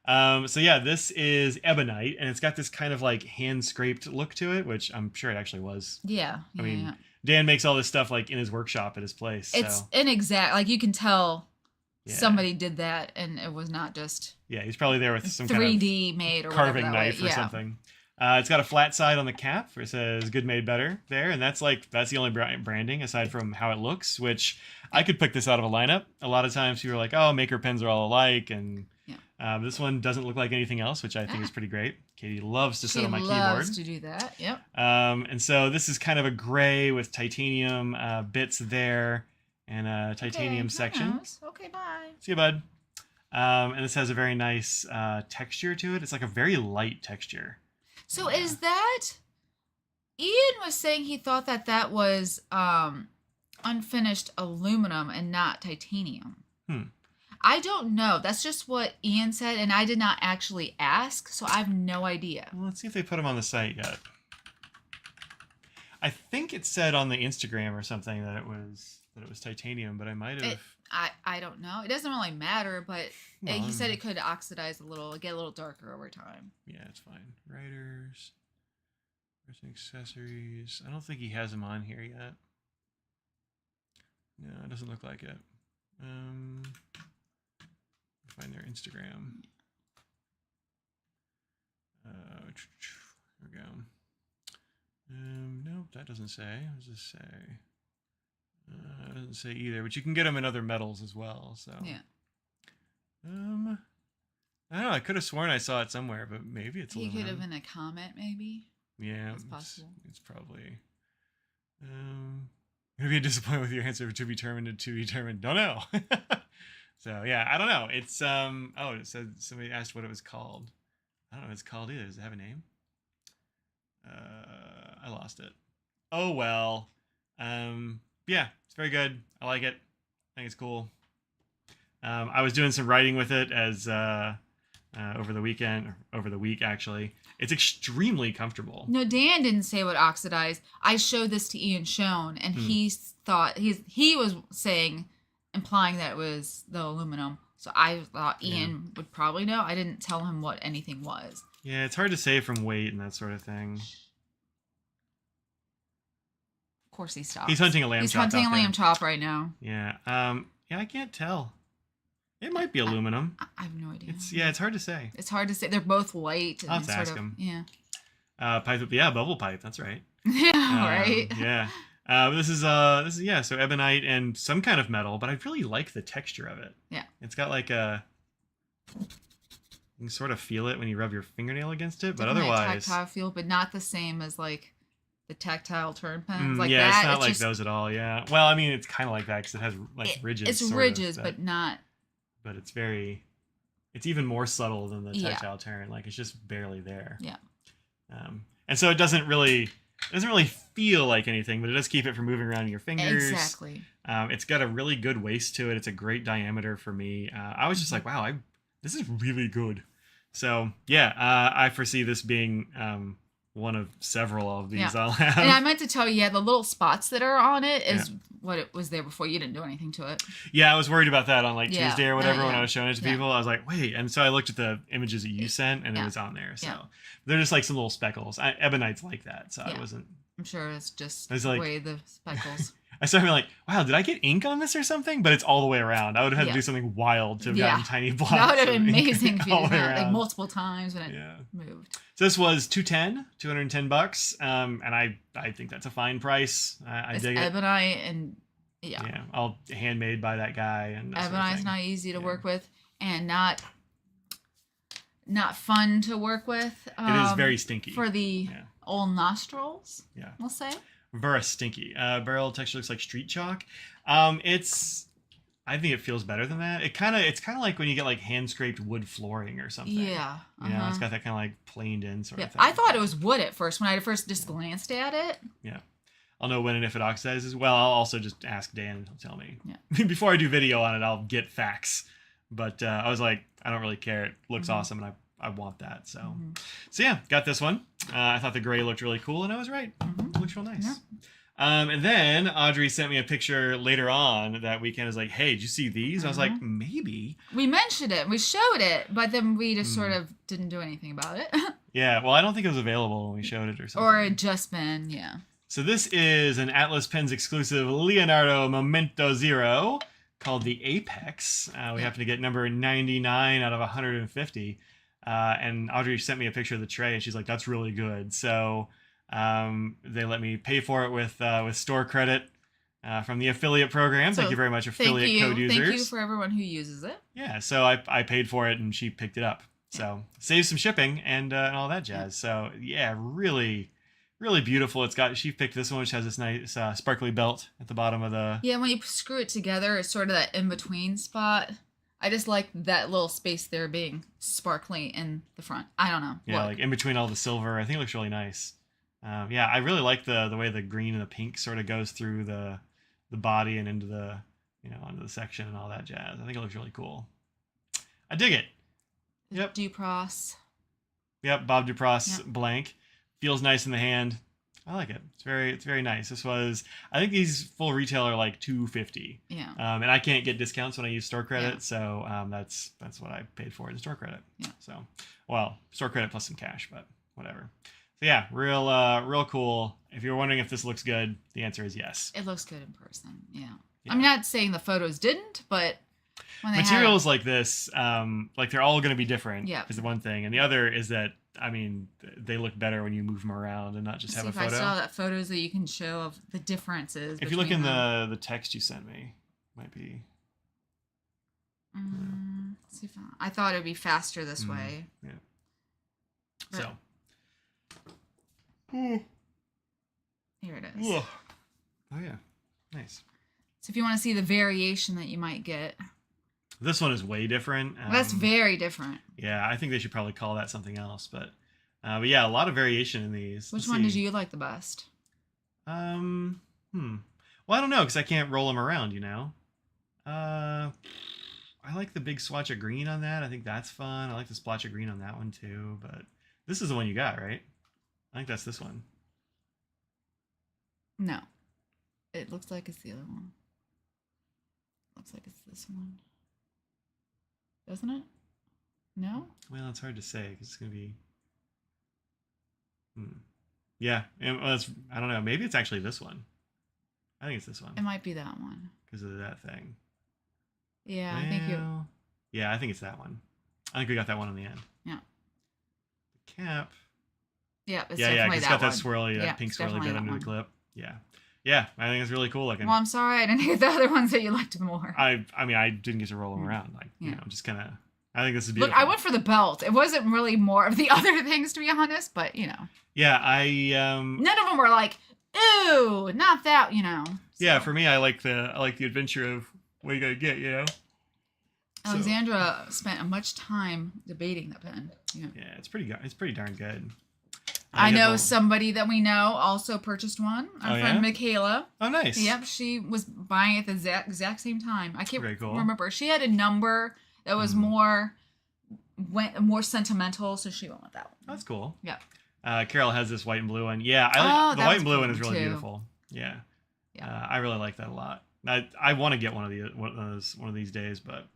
So yeah, this is ebonite, and it's got this kind of like hand scraped look to it, which I'm sure it actually was. Yeah. I mean, yeah. Dan makes all this stuff like in his workshop at his place. It's so. inexact. Like, you can tell Yeah. somebody did that, and it was not just Yeah, he's probably there with some 3D kind made or of carving whatever that knife way. or something. It's got a flat side on the cap. It says "Good Made Better" there, and that's the only branding aside from how it looks. Which I could pick this out of a lineup. A lot of times people are like, "Oh, maker pens are all alike," and this one doesn't look like anything else, which I think is pretty great. Katie loves to sit on my keyboard. She loves to do that. Yep. And so this is kind of a gray with titanium bits there and a titanium section. Okay, bye. See you, bud. And this has a very nice texture to it. It's like a very light texture. So is that... Ian was saying he thought that was unfinished aluminum and not titanium. I don't know. That's just what Ian said, and I did not actually ask, so I have no idea. Well, let's see if they put them on the site yet. I think it said on the Instagram or something that it was titanium, but I might have... I don't know. It doesn't really matter, but Well, he said it could oxidize a little, get a little darker over time. Yeah, it's fine. Writers, accessories. I don't think he has them on here yet. No, it doesn't look like it. Find their Instagram. Here we go. Nope, that doesn't say. What does this say? It doesn't say either, but you can get them in other metals as well. So Yeah. I don't know. I could have sworn I saw it somewhere, but maybe it's He aluminum. could have been a comment, maybe. Yeah, That's possible. It's probably. Gonna be disappointed with your answer. To be determined. Don't know. So yeah, I don't know. It's Oh, it said somebody asked what it was called. I don't know what it's called either. Does it have a name? I lost it. Oh well. Yeah, it's very good. I like it. I think it's cool. I was doing some writing with it as over the week actually. It's extremely comfortable. No, Dan didn't say what oxidized. I showed this to Ian Schoen, and he thought he was implying that it was the aluminum. So I thought Ian would probably know. I didn't tell him what anything was. Yeah, it's hard to say from weight and that sort of thing. Of course he stops. He's hunting a lamb chop. He's hunting a lamb chop right now. Yeah. Yeah, I can't tell. It might be aluminum. I have no idea. It's hard to say. It's hard to say. They're both white. I'll have to ask him. Yeah. Bubble pipe. That's right. Yeah, right. Yeah. This is so ebonite and some kind of metal, but I really like the texture of it. Yeah. It's got like a, you can sort of feel it when you rub your fingernail against it, but otherwise tactile feel, but not the same as like the tactile turn pens. Like yeah, that, it's not like those at all. Yeah. Well, I mean, it's kind of like that because it has like ridges. It's ridges, but not. But it's even more subtle than the tactile turn. Like it's just barely there. Yeah. And so it doesn't really feel like anything, but it does keep it from moving around in your fingers. Exactly. It's got a really good waist to it. It's a great diameter for me. I was just like, wow, this is really good. So yeah, I foresee this being one of several of these I'll have. And I meant to tell you, the little spots that are on it is what it was there before. You didn't do anything to it. Yeah, I was worried about that on like Tuesday or whatever when I was showing it to people. I was like, wait. And so I looked at the images that you sent and it was on there. So they're just like some little speckles. Ebonite's like that. So I wasn't. I'm sure it's just the way the speckles. I started like, wow, did I get ink on this or something? But it's all the way around. I would have had to do something wild to have gotten tiny blocks. That would have been amazing if you did that like around. multiple times when it moved. So this was $210. And I think that's a fine price. I dig it. Ebonite and all handmade by that guy. And Ebonite's not easy to work with and not fun to work with. It is very stinky. For the old nostrils, we'll say. Very stinky. Barrel texture looks like street chalk. I think it feels better than that. It's kind of like when you get like hand scraped wood flooring or something. Yeah. You know, it's got that kind of like planed in sort of thing. I thought it was wood at first when I first just glanced at it. Yeah. I'll know when and if it oxidizes. Well, I'll also just ask Dan and he'll tell me. Yeah. Before I do video on it, I'll get facts. But I was like, I don't really care. It looks awesome and I want that. So, so yeah, got this one. I thought the gray looked really cool and I was right. It looks real nice. Yeah. And then Audrey sent me a picture later on that weekend. Is like, hey, did you see these? I was like, maybe. We mentioned it. We showed it, but then we just sort of didn't do anything about it. Yeah, well, I don't think it was available when we showed it or something. Or it just been, So this is an Atlas Pens exclusive Leonardo Memento Zero called the Apex. We happen to get number 99 out of 150. And Audrey sent me a picture of the tray, and she's like, that's really good. So they let me pay for it with store credit from the affiliate program. So thank you very much, affiliate code users. Thank you for everyone who uses it. Yeah, so I paid for it, and she picked it up. So save some shipping and all that jazz. So yeah, really, really beautiful. She picked this one, which has this nice sparkly belt at the bottom of the... Yeah, when you screw it together, it's sort of that in-between spot. I just like that little space there being sparkly in the front. I don't know. Yeah, like in between all the silver. I think it looks really nice. Yeah, I really like the way the green and the pink sort of goes through the body and into the onto the section and all that jazz. I think it looks really cool. I dig it. Yep. Dupross. Yep, Bob Dupross blank. Feels nice in the hand. I like it. It's very nice. This was, I think these full retail are like $250. Yeah. And I can't get discounts when I use store credit, so that's what I paid for in store credit. Yeah. So, well, store credit plus some cash, but whatever. So yeah, real cool. If you're wondering if this looks good, the answer is yes. It looks good in person. Yeah. I'm not saying the photos didn't, but When they Materials like this, like they're all going to be different. Yep. Is the one thing, and the other is that I mean they look better when you move them around and not just have a photo. I saw that photos that you can show of the differences. If you look in the text you sent me, might be. Let's see if I thought it'd be faster this way. Yeah. But So. Here it is. Oh yeah, nice. So if you want to see the variation that you might get. This one is way different. That's very different. Yeah, I think they should probably call that something else. But yeah, a lot of variation in these. Which one did you like the best? Well, I don't know because I can't roll them around. You know. I like the big swatch of green on that. I think that's fun. I like the splotch of green on that one too. But this is the one you got, right? I think that's this one. No. It looks like it's the other one. Looks like it's this one. Doesn't it? No? Well, it's hard to say because it's going to be... Yeah. Well, I don't know. Maybe it's actually this one. I think it's this one. It might be that one. Because of that thing. Yeah, I think you... Yeah, I think it's that one. I think we got that one on the end. Yeah. The cap... Yeah, it's yeah, definitely it's that got one. that swirly, that pink swirly bit under the clip. Yeah. Yeah, I think it's really cool looking. Well, I'm sorry I didn't get the other ones that you liked more. I mean, I didn't get to roll them around. Like, you know, just kind of... I think this is beautiful. Look, I went for the belt. It wasn't really more of the other things, to be honest, but, you know. Yeah, None of them were like, ooh, not that, you know. So. Yeah, for me, I like the adventure of what you gotta get, you know. Alexandra spent much time debating the pen. Yeah, it's pretty darn good. I know somebody that we know also purchased one. Our friend Michaela. Oh, nice. Yep, she was buying it at the exact same time. I can't remember. She had a number that was more sentimental, so she went with that one. That's cool. Yeah. Carol has this white and blue one. Yeah, I like the white and blue one is really beautiful. Yeah. I really like that a lot. I want to get one of these days, but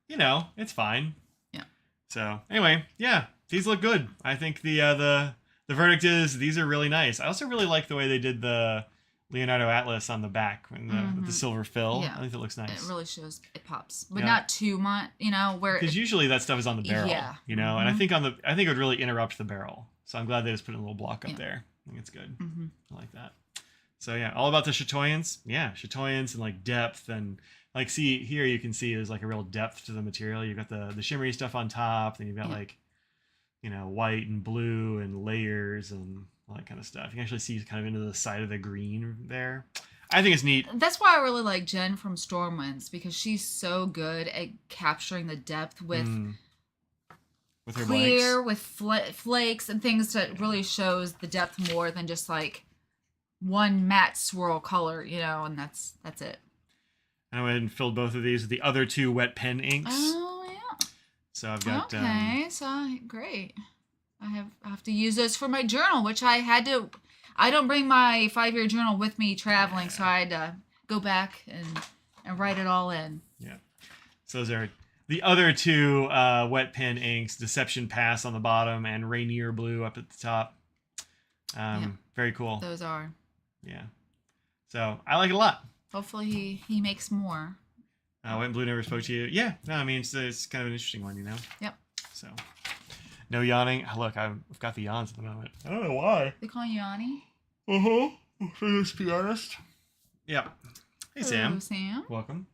you know, it's fine. Yeah. So anyway, yeah, these look good. I think the verdict is these are really nice. I also really like the way they did the Leonardo Atlas on the back with the silver fill. Yeah. I think it looks nice. It really shows, it pops, but not too much, you know, where because usually that stuff is on the barrel, you know, and I think it would really interrupt the barrel. So I'm glad they just put a little block up there. I think it's good. I like that. So yeah, all about the chatoyance. Yeah, chatoyance and like depth and like see here you can see there's like a real depth to the material. You've got the shimmery stuff on top, then you've got like, you know, white and blue and layers and all that kind of stuff. You can actually see kind of into the side of the green there. I think it's neat. That's why I really like Jen from Stormwinds because she's so good at capturing the depth with her clear, blanks. With flakes and things that really shows the depth more than just like one matte swirl color, you know, and that's it. And I went and filled both of these with the other two wet pen inks. Oh yeah. So I've got okay. So great. I have to use those for my journal, which I had to. I don't bring my 5-year journal with me traveling, so I had to go back and write it all in. Yeah. So those are the other two wet pen inks: Deception Pass on the bottom and Rainier Blue up at the top. Very cool. Those are. Yeah. So I like it a lot. Hopefully he makes more. White and Blue never spoke to you. Yeah. No, I mean it's kind of an interesting one, you know. Yep. So. No yawning. Look, I've got the yawns at the moment. I don't know why. They call you Yanni? To be honest. Yeah. Hey, Sam. Hello, Sam. Welcome.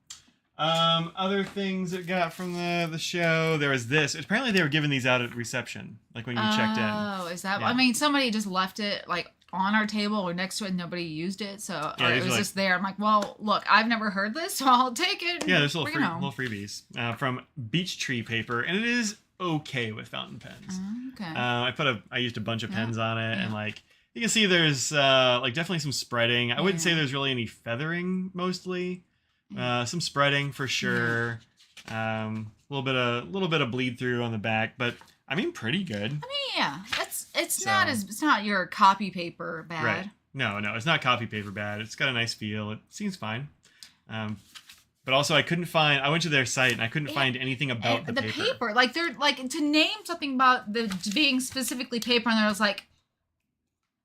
Other things that got from the show. There was this. Apparently, they were giving these out at reception, like when you checked in. Oh, is that? Yeah. I mean, somebody just left it like on our table or next to it, and nobody used it, so it was just there. I'm like, well, look, I've never heard this, so I'll take it. Yeah, there's little freebies from Beech Tree paper, and it is okay with fountain pens. Okay. I used a bunch of pens on it, and like you can see, there's like definitely some spreading. I wouldn't say there's really any feathering, mostly. Some spreading for sure. A little bit of bleed through on the back, but I mean, pretty good. I mean, yeah, it's not your copy paper bad. Right. No, it's not copy paper bad. It's got a nice feel. It seems fine. But also, I went to their site and I couldn't find anything about the paper. Like they're like to name something about the being specifically paper, and there was like,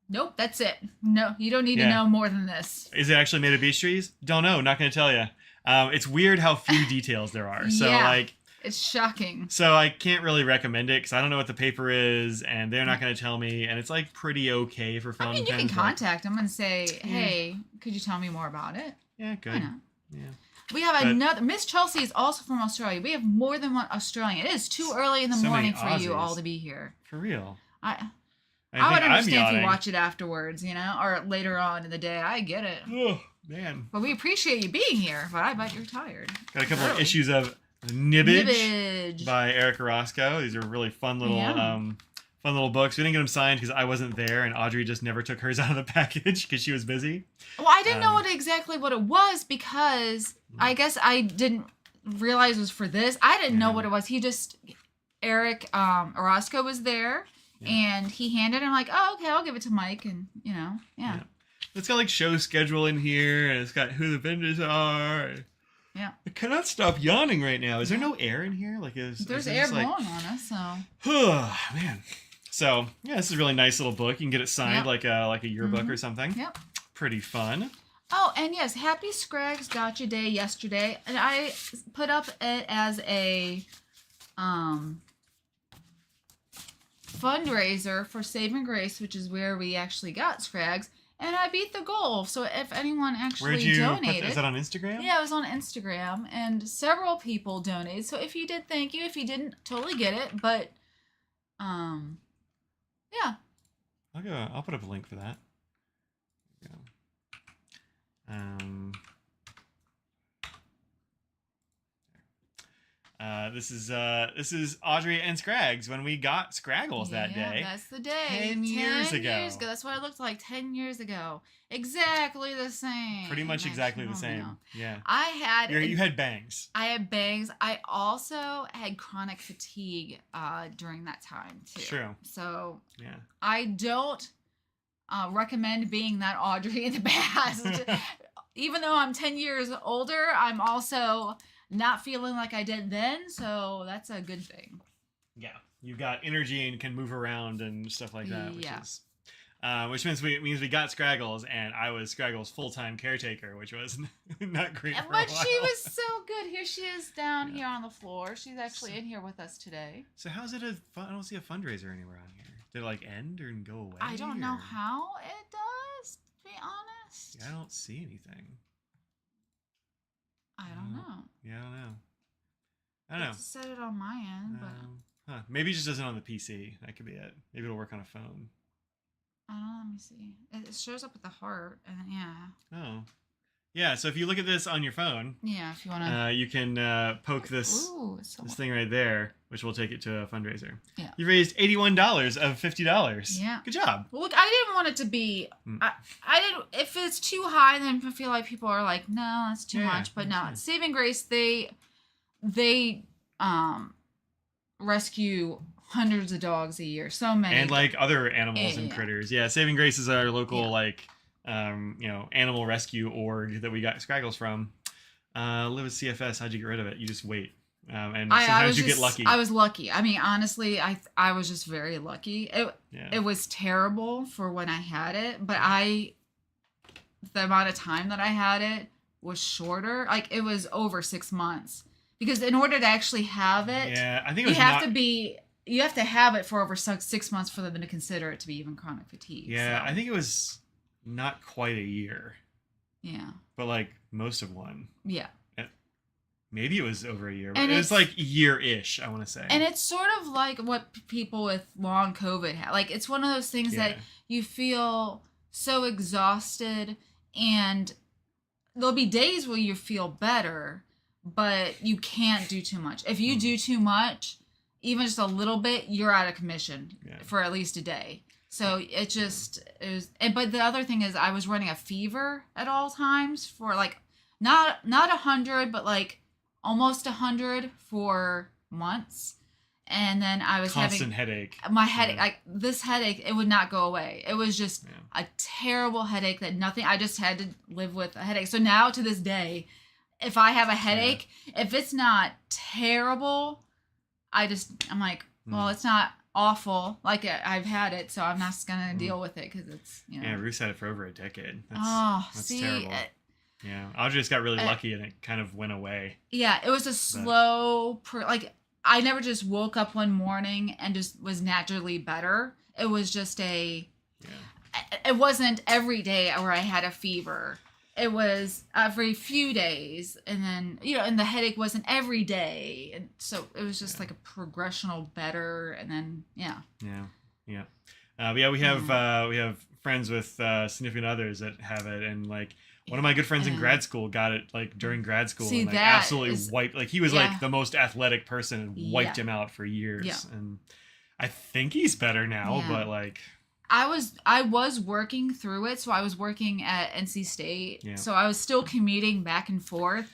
nope, that's it. No, you don't need to know more than this. Is it actually made of beech trees? Don't know. Not going to tell you. It's weird how few details there are. So Yeah. like, It's shocking. so I can't really recommend it because I don't know what the paper is, and they're not going to tell me. And it's like pretty okay for fountain I mean, you pens. can contact them and say, "Hey, could you tell me more about it?" Yeah, good. You know. Yeah. We have another. Miss Chelsea is also from Australia. We have more than one Australian. It is too early in the So morning many for you Aussies. all to be here. For real. I think would I'm understand if yawning. you watch it afterwards, or later on in the day. I get it. Oh, man. But we appreciate you being here. But I bet you're tired. Got a couple of Early. issues of Nibbage, Nibbage. by Eric Orozco. These are really fun little fun little books. We didn't get them signed because I wasn't there, and Audrey just never took hers out of the package because she was busy. Well, I didn't know exactly what it was because I guess I didn't realize it was for this. I didn't know what it was. Eric Orozco was there, and he handed it. I'm like, oh, okay, I'll give it to Mike, and yeah. It's got like show schedule in here, and it's got who the vendors are. Yeah. I cannot stop yawning right now. Is there no air in here? Like, there's air blowing on us, so. Man. So yeah, this is a really nice little book. You can get it signed like a yearbook or something. Yep. Pretty fun. Oh, and yes, Happy Scraggs Gotcha Day yesterday, and I put up it as a fundraiser for Saving Grace, which is where we actually got Scraggs, and I beat the goal. So if anyone actually Where'd you donated, put that? Is that on Instagram? Yeah, it was on Instagram, and several people donated. So if you did, thank you. If you didn't, totally get it. But, yeah. I'll put up a link for that. There we go. This is Audrey and Scraggs when we got Scraggles that day. That's the day. 10 years ago. That's what it looked like 10 years ago. Exactly the same. Pretty much exactly the same. Yeah. You had bangs. I had bangs. I also had chronic fatigue during that time too. True. So yeah, I don't recommend being that Audrey in the past. Even though I'm 10 years older, I'm also not feeling like I did then, so that's a good thing. Yeah, you've got energy and can move around and stuff like that, which means we got Scraggles, and I was Scraggles' full-time caretaker, which was not great. But she was so good. Here she is down here on the floor. She's actually in here with us today. So how's it I don't see a fundraiser anywhere on here. Did it like end or go away? I don't know how it does, to be honest. Yeah, I don't see anything. I don't know. Yeah, I don't know. Set it on my end, but maybe it just doesn't on the PC. That could be it. Maybe it'll work on a phone. I don't know. Let me see. It shows up with the heart, and Oh, yeah. So if you look at this on your phone, if you wanna, you can poke this thing right there, which will take it to a fundraiser. Yeah. You raised $81 of $50. Yeah. Good job. Well, look, I didn't want it to be. I didn't. If it's too high, then I feel like people are like, no, that's too much. But no, Saving Grace, they rescue hundreds of dogs a year. So many. And like other animals and critters. Yeah. Saving Grace is our local animal rescue org that we got Scraggles from. Live with CFS. How'd you get rid of it? You just wait. And sometimes you get lucky. I was lucky. I mean, honestly, I was just very lucky. It was terrible for when I had it, but the amount of time that I had it was shorter. Like, it was over 6 months. Because in order to actually have it, I think you have to have it for over 6 months for them to consider it to be even chronic fatigue. Yeah, so. I think it was not quite a year. Yeah. But like most of one. Yeah. Maybe it was over a year, but it's like year-ish, I want to say. And it's sort of like what people with long COVID have. Like, it's one of those things that you feel so exhausted, and there'll be days where you feel better, but you can't do too much. If you do too much, even just a little bit, you're out of commission for at least a day. So it was. But the other thing is, I was running a fever at all times for like not 100, but like almost 100 for months. And then I was having headache. My headache, like this headache, it would not go away. It was just a terrible headache that I just had to live with a headache. So now to this day, if I have a headache, if it's not terrible, I'm like, well, it's not awful. Like, I've had it, so I'm not going to deal with it because it's, Yeah, Ruth's had it for over a decade. That's see, terrible. Yeah. Audrey just got really lucky and it kind of went away. Yeah, it was a slow, like, I never just woke up one morning and just was naturally better. It was just it wasn't every day where I had a fever. It was every few days. And then, and the headache wasn't every day. And so it was just like a progressional better. And then, yeah. But we have friends with significant others that have it, and like one of my good friends in grad school got it like during grad school, and like absolutely wiped. Like he was like the most athletic person and wiped him out for years. Yeah. And I think he's better now, but like I was working through it, so I was working at NC State, so I was still commuting back and forth.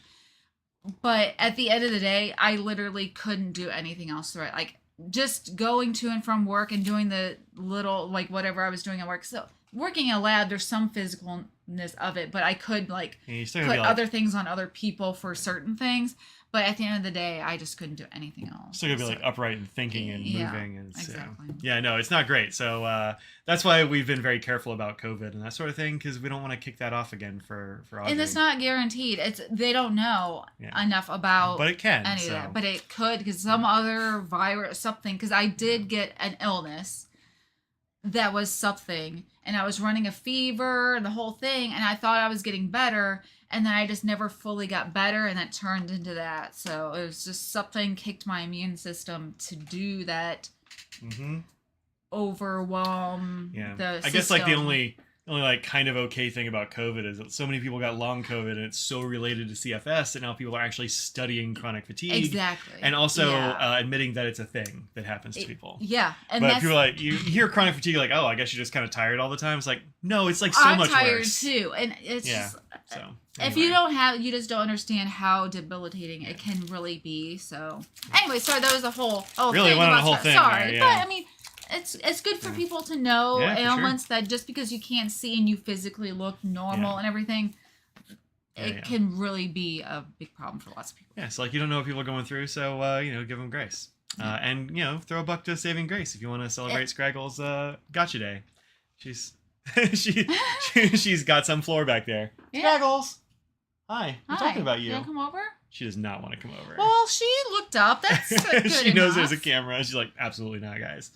But at the end of the day, I literally couldn't do anything else through it. Like just going to and from work and doing the little, like whatever I was doing at work. So working in a lab, there's some physicalness of it, but I could like put other things on other people for certain things. But at the end of the day, I just couldn't do anything else. Still gonna be like upright and thinking and moving. And exactly. No, it's not great. So that's why we've been very careful about COVID and that sort of thing, because we don't want to kick that off again for Audrey. And it's not guaranteed. They don't know enough about but it can, any of that. But it could, because some other virus, something, because I did get an illness that was something, and I was running a fever and the whole thing, and I thought I was getting better, and then I just never fully got better, and that turned into that. So it was just something kicked my immune system to do that. Overwhelm the system. I guess like the only like kind of okay thing about COVID is that so many people got long COVID, and it's so related to CFS that now people are actually studying chronic fatigue. Exactly. And also admitting that it's a thing that happens to people. Yeah. And but people are like, you hear chronic fatigue, like, oh, I guess you're just kind of tired all the time. It's like, no, it's like so much worse. I'm tired too. And it's just, so anyway. If you just don't understand how debilitating it can really be. So anyway, sorry, that was a whole really thing went on about a whole thing. Sorry, right? but I mean, it's good for people to know ailments that just because you can't see and you physically look normal and everything, it can really be a big problem for lots of people. Yeah, so like you don't know what people are going through, so give them grace. And throw a buck to Saving Grace if you want to celebrate Scraggle's Gotcha Day. She's she's got some floor back there. Scraggles! Hi, I'm talking about you. You want to come over? She does not want to come over. Well, she looked up. That's good She knows there's a camera. She's like, absolutely not, guys.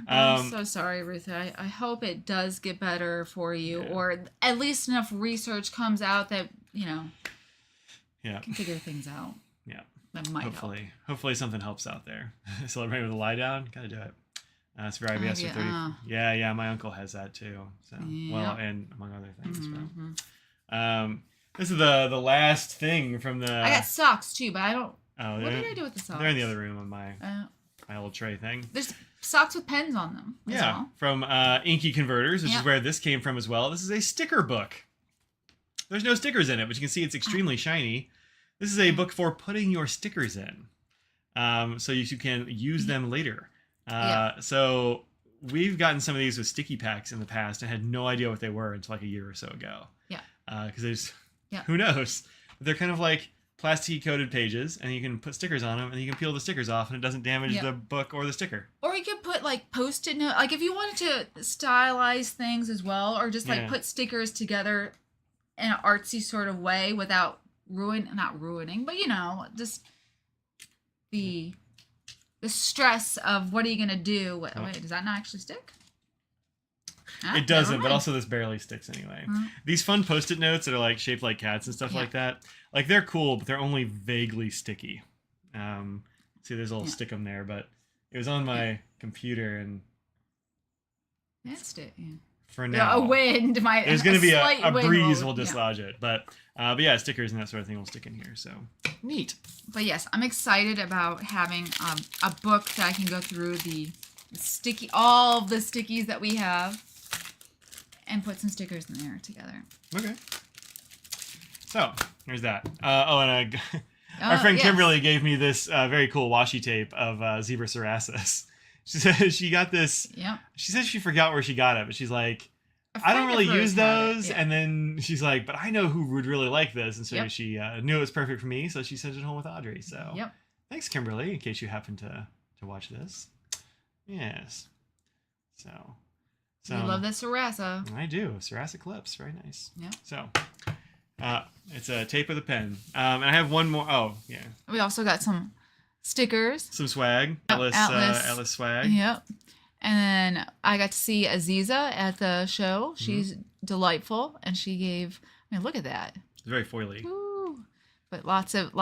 I'm so sorry, Ruth. I hope it does get better for you, or at least enough research comes out that, can figure things out. Yeah. That might Hopefully something helps out there. Celebrate with a lie down. Gotta do it. It's for IBS for 30. Yeah, my uncle has that too. So, well, and among other things. But, this is the last thing from the... I got socks too, but I don't... Oh, what did I do with the socks? They're in the other room on my old tray thing. There's socks with pens on them as well. From Inky Converters, which is where this came from as well. This is a sticker book. There's no stickers in it, but you can see it's extremely shiny. This is a book for putting your stickers in, so you can use them later. So we've gotten some of these with sticky packs in the past and had no idea what they were until like a year or so ago. Yeah. Because there's... who knows? They're kind of like plastic coated pages, and you can put stickers on them, and you can peel the stickers off, and it doesn't damage the book or the sticker. Or you could put like Post-it note, like if you wanted to stylize things as well, or just like put stickers together in an artsy sort of way without not ruining, but just the stress of what are you gonna do? Wait, does that not actually stick? It doesn't, but also this barely sticks anyway. These fun Post-it notes that are like shaped like cats and stuff like that, like they're cool, but they're only vaguely sticky. See, there's a little stick 'em there, but it was on my computer, and that's it. For now, a wind might. There's going to be a breeze will dislodge it, but stickers and that sort of thing will stick in here. So neat. But yes, I'm excited about having a book that I can go through all of the stickies that we have. And put some stickers in there together. Okay. So, there's that. Our friend Kimberly gave me this very cool washi tape of zebra psoriasis. She said she got this. Yeah. She said she forgot where she got it, but she's like, I don't really use those. And then she's like, but I know who would really like this. And so she knew it was perfect for me. So she sent it home with Audrey. So thanks, Kimberly, in case you happen to watch this. Yes. So you love the Sarasa. I do. Sarasa clips. Very nice. Yeah. So It's a tape with a pen. And I have one more. Oh, yeah. We also got some stickers. Some swag. Atlas. Atlas swag. Yep. And then I got to see Aziza at the show. She's delightful, and she gave. I mean, look at that. It's very foily. Ooh. But lots of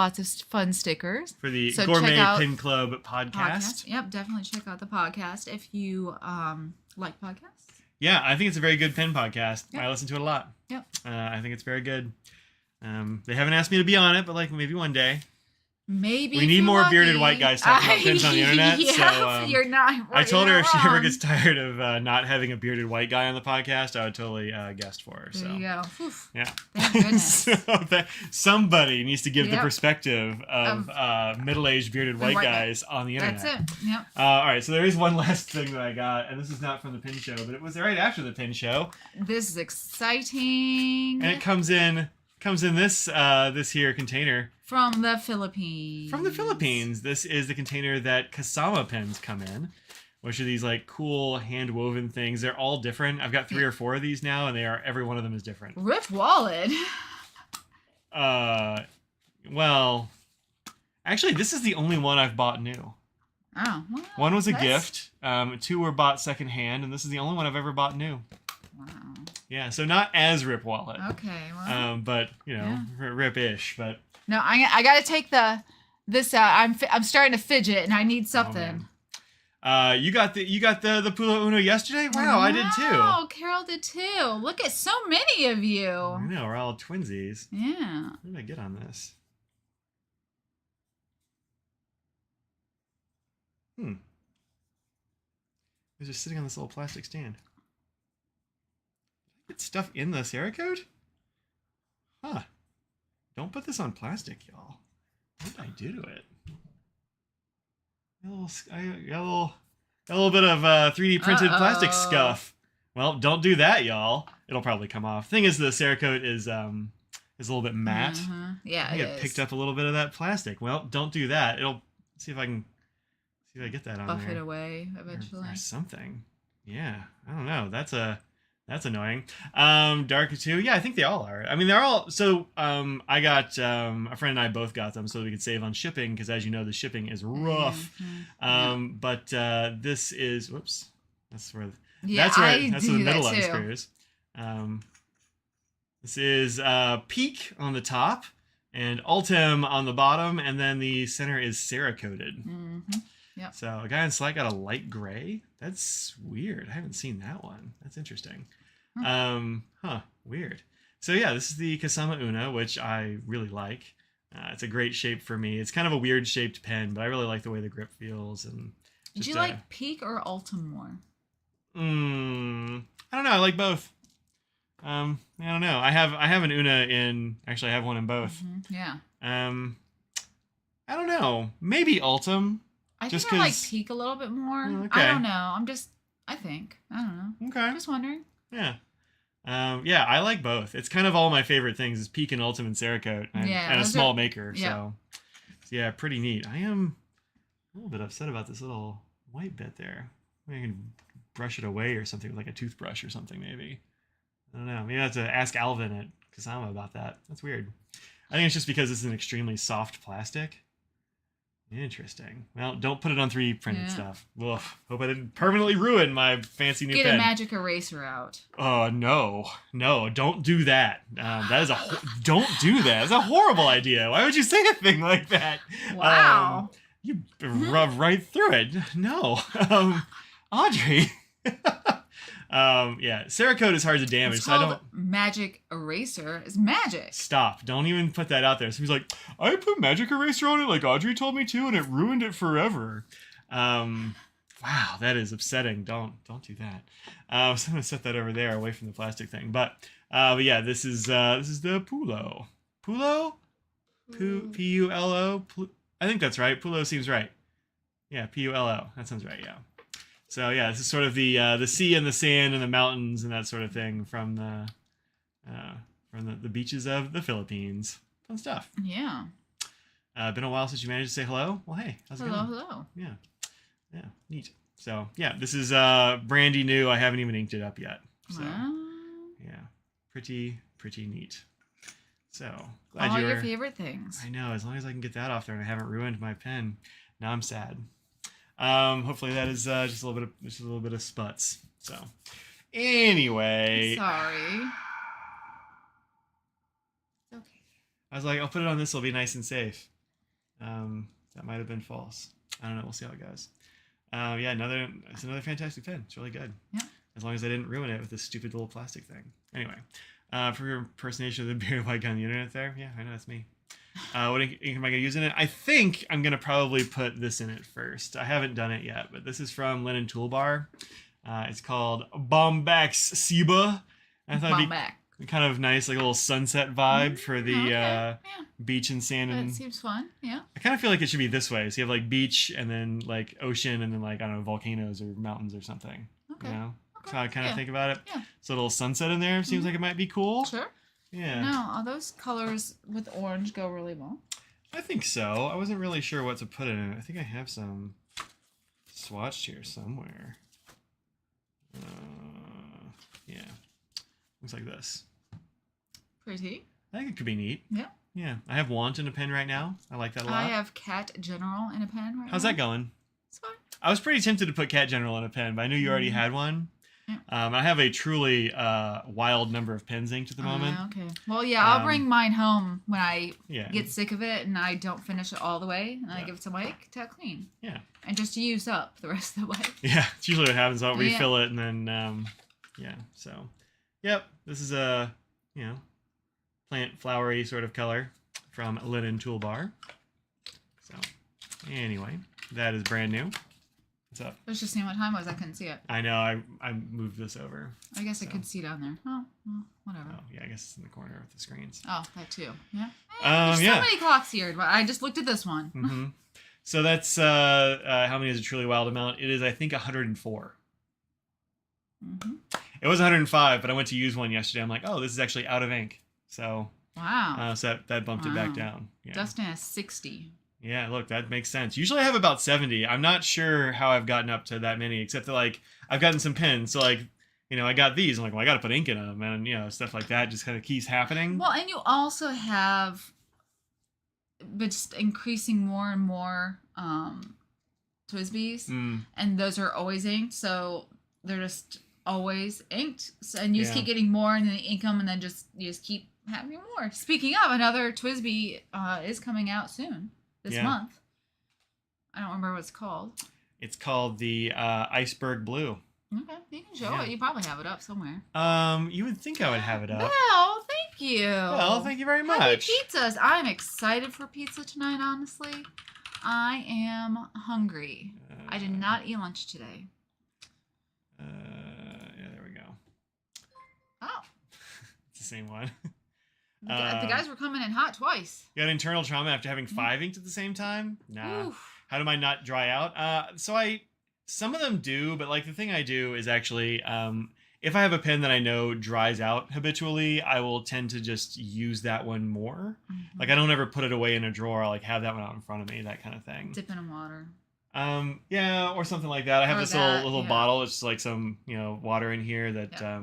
fun stickers For the so Gourmet Pin Club podcast. Yep, definitely check out the podcast if you like podcasts. Yeah, I think it's a very good pen podcast. Yep. I listen to it a lot. Yep. I think it's very good. They haven't asked me to be on it, but like maybe one day. Maybe we need more bearded white guys talking about pins on the internet. Yeah, so you're not. I told her if she ever wrong. gets tired of not having a bearded white guy on the podcast, I would totally guest for her. There So you go. Whew. yeah, Thank goodness. somebody needs to give the Yep. perspective of middle-aged bearded white guys on the internet. That's it. Yep. All right, so there is one last thing that I got, and this is not from the pin show, but it was right after the pin show, This is exciting. and it comes in this here container. From the Philippines. From the Philippines. This is the container that Kasama pens come in, which are these like cool hand woven things. They're all different. I've got 3 or 4 of these now, and every one of them is different. Rip Wallet. Well, actually, this is the only one I've bought new. Oh, well, One was a that's- gift. 2 were bought secondhand, and this is the only one I've ever bought new. Wow. Yeah, so not as Rip Wallet. Okay. Well. But you know, Rip-ish. But No, I got to take this. I'm starting to fidget, and I need something. You got the Pulo Uno yesterday? Wow, I did too. Oh, Carol did too. Look at so many of you. I know, we're all twinsies. Yeah. What did I get on this? It was just sitting on this little plastic stand. Get stuff in the Cerakote? Huh. Don't put this on plastic, y'all. What did I do to it? Got a little bit of 3D printed plastic scuff. Well, don't do that, y'all. It'll probably come off. Thing is, the Cerakote is a little bit matte. Yeah, I think it picked up a little bit of that plastic. Well, don't do that. See if I get that on Buff there. it away eventually. Or something. Yeah, I don't know. That's annoying. Dark 2. Yeah, I think they all are. I mean, they're all. So I got a friend and I both got them so we could save on shipping because, as you know, the shipping is rough. But this is. Whoops. That's where. Yeah, that's where the middle too. unscrews. This is Peak on the top and Ultim on the bottom, and then the center is Cerakoted. Yep. So a guy in Slack got a light gray. That's weird. I haven't seen that one. That's interesting. Weird. So yeah, this is the Kasama Una, which I really like. It's a great shape for me. It's kind of a weird shaped pen, but I really like the way the grip feels. And Did you like Peak or Ultim more? I don't know. I like both. I don't know. I have an Una in. Actually, I have one in both. Yeah. I don't know. Maybe Ultim. I Just think I like 'cause- Peak a little bit more. Okay. I don't know. I don't know. Okay. Just wondering. Yeah. Yeah, I like both. It's kind of all my favorite things is Peak and Ultim and Cerakote and a those small are- maker. yeah. So yeah, pretty neat. I am a little bit upset about this little white bit there. Maybe I can brush it away or something with like a toothbrush or something maybe. I don't know. Maybe I have to ask Alvin at Kasama about that. That's weird. I think it's just because it's an extremely soft plastic. Interesting. Well, don't put it on 3D printed stuff. Woof. Hope I didn't permanently ruin my fancy new Get pen. a magic eraser out. Oh no, don't do that. That is don't do that. It's a horrible idea. Why would you say a thing like that? Wow. You rub right through it. No, Audrey. Yeah, Cerakote is hard to damage. It's So I called don't. magic eraser. It's magic. Stop. Don't even put that out there. So he's like, I put magic eraser on it like Audrey told me to, and it ruined it forever. Wow, that is upsetting. Don't do that. So I'm gonna set that over there away from the plastic thing. But yeah, this is the Pulo. Pulo? P-U-L-O? I think that's right. Pulo seems right. Yeah, P-U-L-O. That sounds right, yeah. So yeah, this is sort of the sea and the sand and the mountains and that sort of thing from the beaches of the Philippines. Fun stuff. Yeah. Been a while since you managed to say hello. Well, hey, how's it going? Hello. Yeah, neat. So yeah, this is brandy new. I haven't even inked it up yet. So Wow. yeah, pretty neat. So glad all you were. your favorite things. I know. As long as I can get that off there and I haven't ruined my pen, now I'm sad. Hopefully that is just a little bit of sputs. So anyway, Sorry. It's okay. I was like, I'll put it on this. It'll be nice and safe. That might have been false. I don't know. We'll see how it goes. Yeah, it's another fantastic pen. It's really good. Yeah. As long as I didn't ruin it with this stupid little plastic thing. Anyway, for your impersonation of the bearded white guy on the internet there, yeah, I know that's me. What ink am I going to use in it? I think I'm going to probably put this in it first. I haven't done it yet, but this is from Linen Toolbar. It's called Bombax Siba. I thought it'd be kind of nice, like a little sunset vibe for the beach and sand. And it seems fun, yeah. I kind of feel like it should be this way. So you have like beach and then like ocean and then like, I don't know, volcanoes or mountains or something. Okay. You know? That's how I kind of think about it. Yeah. So a little sunset in there seems like it might be cool. Sure. Yeah. No, all those colors with orange go really well. I think so. I wasn't really sure what to put in it. I think I have some swatched here somewhere. Yeah. Looks like this. Pretty. I think it could be neat. Yeah. Yeah. I have Want in a pen right now. I like that a lot. I have Cat General in a pen right now. How's that going? It's fine. I was pretty tempted to put Cat General in a pen, but I knew you already had one. Yeah. I have a truly wild number of pens inked at the moment. Okay. Well, yeah, I'll bring mine home when I Yeah. get sick of it and I don't finish it all the way, and I give it to Mike to clean. Yeah. And just to use up the rest of the way. Yeah, it's usually what happens. I'll refill it and then, yeah. So, yep, this is a, plant flowery sort of color from Linen Toolbar. So, anyway, that is brand new. What's up? I was just seeing what time it was. I couldn't see it. I know. I moved this over. I guess I could see down there. Oh, well, whatever. Oh, yeah, I guess it's in the corner of the screens. Oh, that too. Yeah. There's so many clocks here, but I just looked at this one. Mm-hmm. So that's how many is a truly wild amount? It is, I think, 104. Mm-hmm. It was 105, but I went to use one yesterday. I'm like, oh, this is actually out of ink. So wow. So that bumped it back down. Yeah. Dustin has 60. Yeah, look, that makes sense. Usually I have about 70. I'm not sure how I've gotten up to that many, except that, like, I've gotten some pens. So, like, I got these. I'm like, well, I got to put ink in them. And, stuff like that just kind of keeps happening. Well, and you also have, but just increasing more and more Twisbees. And those are always inked. So they're just always inked. So, and you just keep getting more and then you ink them and then you just keep having more. Speaking of, another Twisbee is coming out soon. This month. I don't remember what it's called. It's called the Iceberg Blue. Okay, you can show it. You probably have it up somewhere. You would think I would have it up. Well, thank you. Well, thank you very much. Happy pizzas. I'm excited for pizza tonight, honestly. I am hungry. I did not eat lunch today. Yeah, there we go. Oh. It's the same one. The guys were coming in hot twice. You got internal trauma after having 5 inked at the same time? Nah. Oof. How do I not dry out? Some of them do, but like the thing I do is actually, if I have a pen that I know dries out habitually, I will tend to just use that one more. Mm-hmm. Like I don't ever put it away in a drawer. I like have that one out in front of me, that kind of thing. Dip in water. Yeah, or something like that. I have this little bottle. It's like some, water in here that,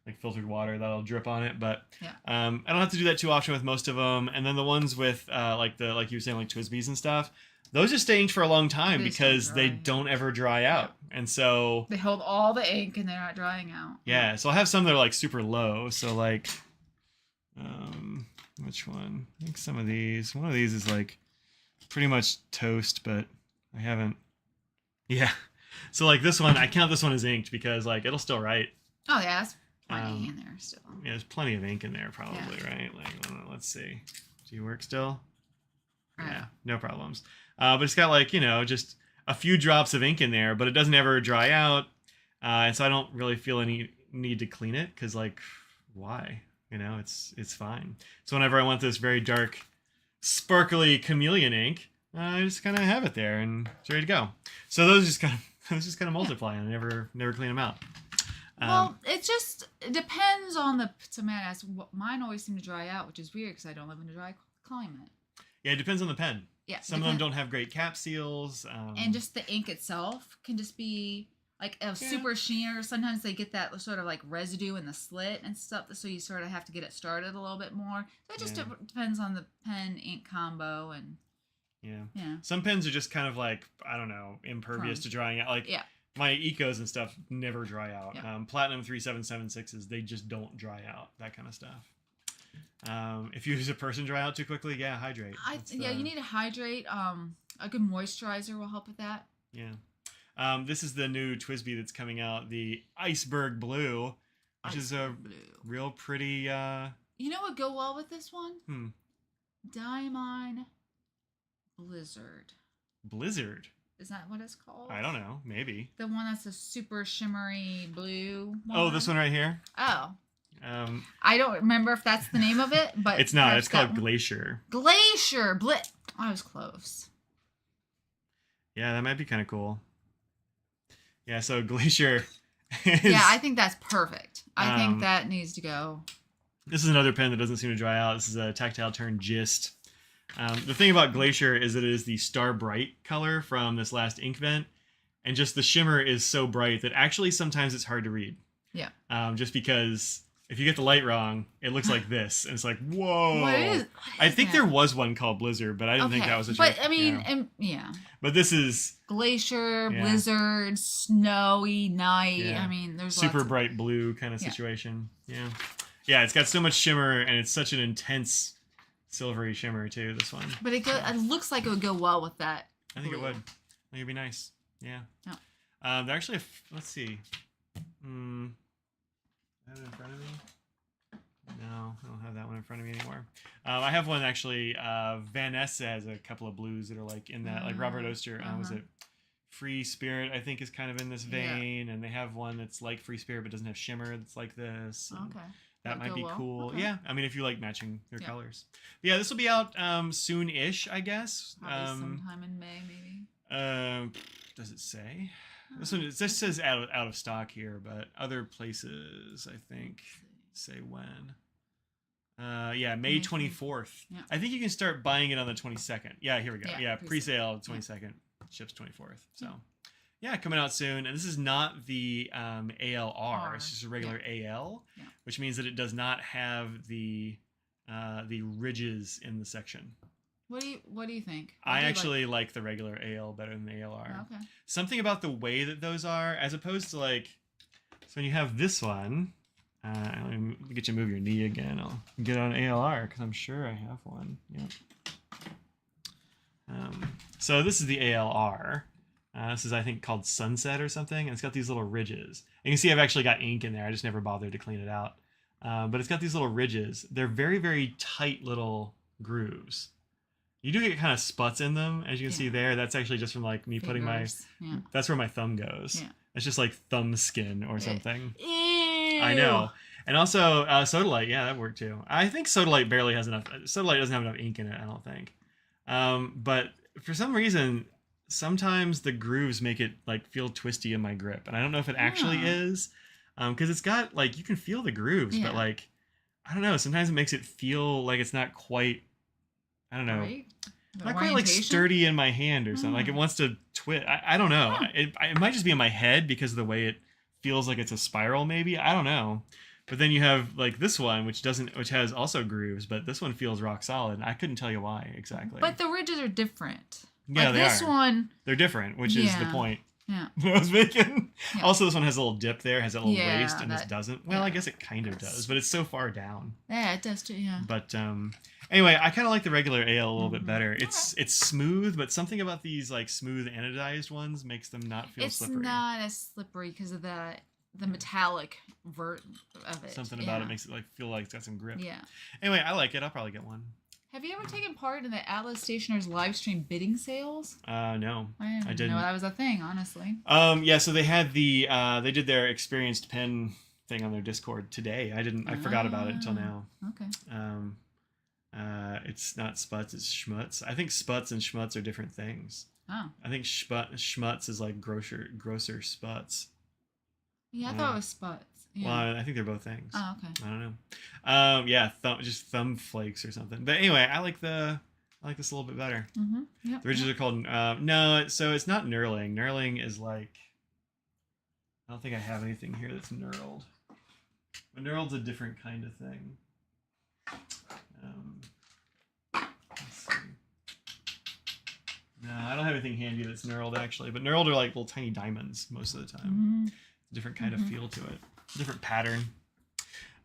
like filtered water that'll drip on it. But I don't have to do that too often with most of them. And then the ones with like you were saying, like Twisbees and stuff, those just stay inked for a long time because they don't ever dry out. And so they hold all the ink and they're not drying out. Yeah. So I'll have some that are like super low. So like, which one? I think some of these. One of these is like pretty much toast, but I haven't. Yeah. So like this one, I count this one as inked because like it'll still write. Oh yeah, that's plenty in there still. Yeah, there's plenty of ink in there probably, right? Like, let's see. Do you work still? Right. Yeah, no problems. But it's got like, just a few drops of ink in there, but it doesn't ever dry out. And so I don't really feel any need to clean it because like, why? It's fine. So whenever I want this very dark, sparkly chameleon ink, I just kind of have it there and it's ready to go. So those just kind of multiply and I never clean them out. Well, it depends on the tomato. Mine always seem to dry out, which is weird because I don't live in a dry climate. Yeah, it depends on the pen. Yeah. Some of them don't have great cap seals. And just the ink itself can just be like a super sheer. Sometimes they get that sort of like residue in the slit and stuff, so you sort of have to get it started a little bit more. So it just depends on the pen ink combo and yeah. Some pens are just kind of like, I don't know, impervious to drying out. Like my Ecos and stuff never dry out. Platinum 3776s, they just don't dry out. That kind of stuff. If you use a person dry out too quickly, hydrate. You need to hydrate. A good moisturizer will help with that. Yeah. This is the new TWSBI that's coming out, the Iceberg Blue, which is a real pretty... You know what would go well with this one? Diamine Blizzard. Blizzard? Is that what it's called? I don't know. Maybe. The one that's a super shimmery blue one? Oh, this one right here? Oh. I don't remember if that's the name of it, but... It's not. It's called Glacier. Glacier! I was close. Yeah, that might be kind of cool. Yeah, so Glacier is... Yeah, I think that's perfect. I think that needs to go. This is another pen that doesn't seem to dry out. This is a Tactile Turn Gist. The thing about Glacier is that it is the Star Bright color from this last ink vent. And just the shimmer is so bright that actually sometimes it's hard to read. Yeah. Just because... If you get the light wrong, it looks like this. And it's like, whoa. What is I think there was one called Blizzard, but I didn't think that was a But, I mean, But this is... Glacier, Blizzard, Snowy Night. Yeah. I mean, there's super bright blue kind of situation. Yeah. Yeah, it's got so much shimmer, and it's such an intense silvery shimmer, too, this one. But it looks like it would go well with that. I think it would. I think it'd be nice. Yeah. They're actually... Let's see. I have it in front of me? No, I don't have that one in front of me anymore. I have one actually. Vanessa has a couple of blues that are like in that, like Robert Oster. Was it Free Spirit? I think is kind of in this vein, and they have one that's like Free Spirit but doesn't have shimmer. That's like this. Okay, that might be cool. Okay. Yeah, I mean if you like matching their colors. But yeah, this will be out soon-ish, I guess. Probably sometime in May, maybe. Does it say? This one, it just says out of stock here, but other places, I think, say when. May 24th. Yeah. I think you can start buying it on the 22nd. Yeah, here we go. Yeah, pre-sale 22nd, ships 24th. So, yeah, coming out soon. And this is not the ALR. It's just a regular AL, which means that it does not have the ridges in the section. What do you think? I actually like the regular AL better than the ALR. Okay. Something about the way that those are, as opposed to like, so when you have this one, let me get you to move your knee again. I'll get on ALR because I'm sure I have one. Yep. So this is the ALR. This is, I think, called Sunset or something. And it's got these little ridges. And you can see I've actually got ink in there. I just never bothered to clean it out. But it's got these little ridges. They're very, very tight little grooves. You do get kind of sputs in them, as you can see there. That's actually just from like me putting my... Yeah. That's where my thumb goes. Yeah. It's just like thumb skin or something. Ew. I know. And also Sodalite. Yeah, that worked too. I think Sodalite barely has enough... Sodalite doesn't have enough ink in it, I don't think. But for some reason, sometimes the grooves make it like feel twisty in my grip. And I don't know if it actually is. Because it's got like... You can feel the grooves, but like... I don't know. Sometimes it makes it feel like it's not quite... I don't know. Right? Not quite like sturdy in my hand or something. Like it wants to twist. I don't know. It might just be in my head because of the way it feels like it's a spiral maybe. I don't know. But then you have like this one which has also grooves, but this one feels rock solid. I couldn't tell you why exactly. But the ridges are different. Yeah, like this one. They're different, which is the point. Yeah. I was making. Yeah. Also, this one has a little dip there, has a little waist, and this doesn't. Well, I guess it kind of does, but it's so far down. Yeah, it does too. Yeah. But anyway, I kind of like the regular AL a little bit better. It's smooth, but something about these like smooth anodized ones makes them not feel slippery. It's not as slippery because of the metallic vert of it. Something about it makes it like feel like it's got some grip. Yeah. Anyway, I like it. I'll probably get one. Have you ever taken part in the Atlas Stationer's live stream bidding sales? No, I didn't know that was a thing, honestly. Yeah, so they had they did their experienced pen thing on their Discord today. I forgot about it until now. Okay. It's not Sputs, it's Schmutz. I think Sputs and Schmutz are different things. Oh. I think Schmutz is like grosser Sputs. Yeah, I thought it was Sputs. Yeah. Well, I think they're both things. Oh, okay. I don't know. Yeah, just thumb flakes or something. But anyway, I like this a little bit better. Yep, the ridges are called no, so it's not knurling. Knurling is like I don't think I have anything here that's knurled. But knurled's a different kind of thing. Let's see. No, I don't have anything handy that's knurled actually, but knurled are like little tiny diamonds most of the time. Different kind of feel to it, different pattern.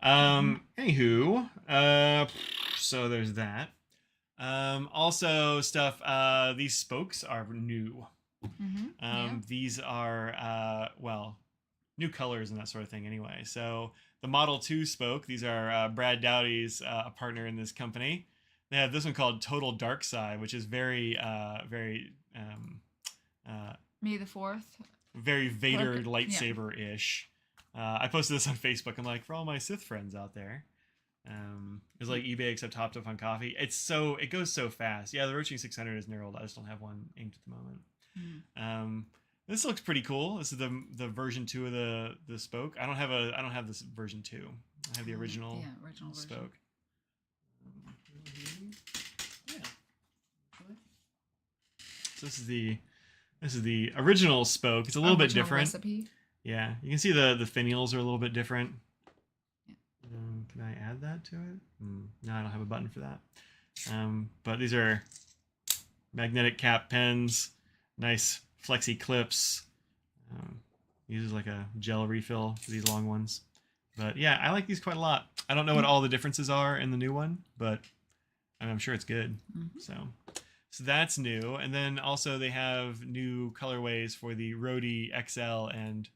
Anywho, so there's that. Also stuff. These spokes are new. These are well, new colors and that sort of thing. Anyway, so the Model 2 spoke. These are Brad Dowdy's a partner in this company. They have this one called Total Dark Side, which is very May the 4th. Very Vader lightsaber-ish. I posted this on Facebook. I'm like, for all my Sith friends out there. It's like eBay except topped up on coffee. It goes so fast. Yeah, the Roaching 600 is knurled. I just don't have one inked at the moment. This looks pretty cool. This is the version 2 of the spoke. I don't have this version 2. I have the original spoke. So this is the original spoke. It's a little bit different. Recipe. Yeah, you can see the finials are a little bit different. Yeah. Can I add that to it? No, I don't have a button for that. But these are magnetic cap pens, nice flexi clips. Uses like a gel refill for these long ones. But yeah, I like these quite a lot. I don't know what all the differences are in the new one, but I'm sure it's good. So that's new. And then also they have new colorways for the Rhodey XL and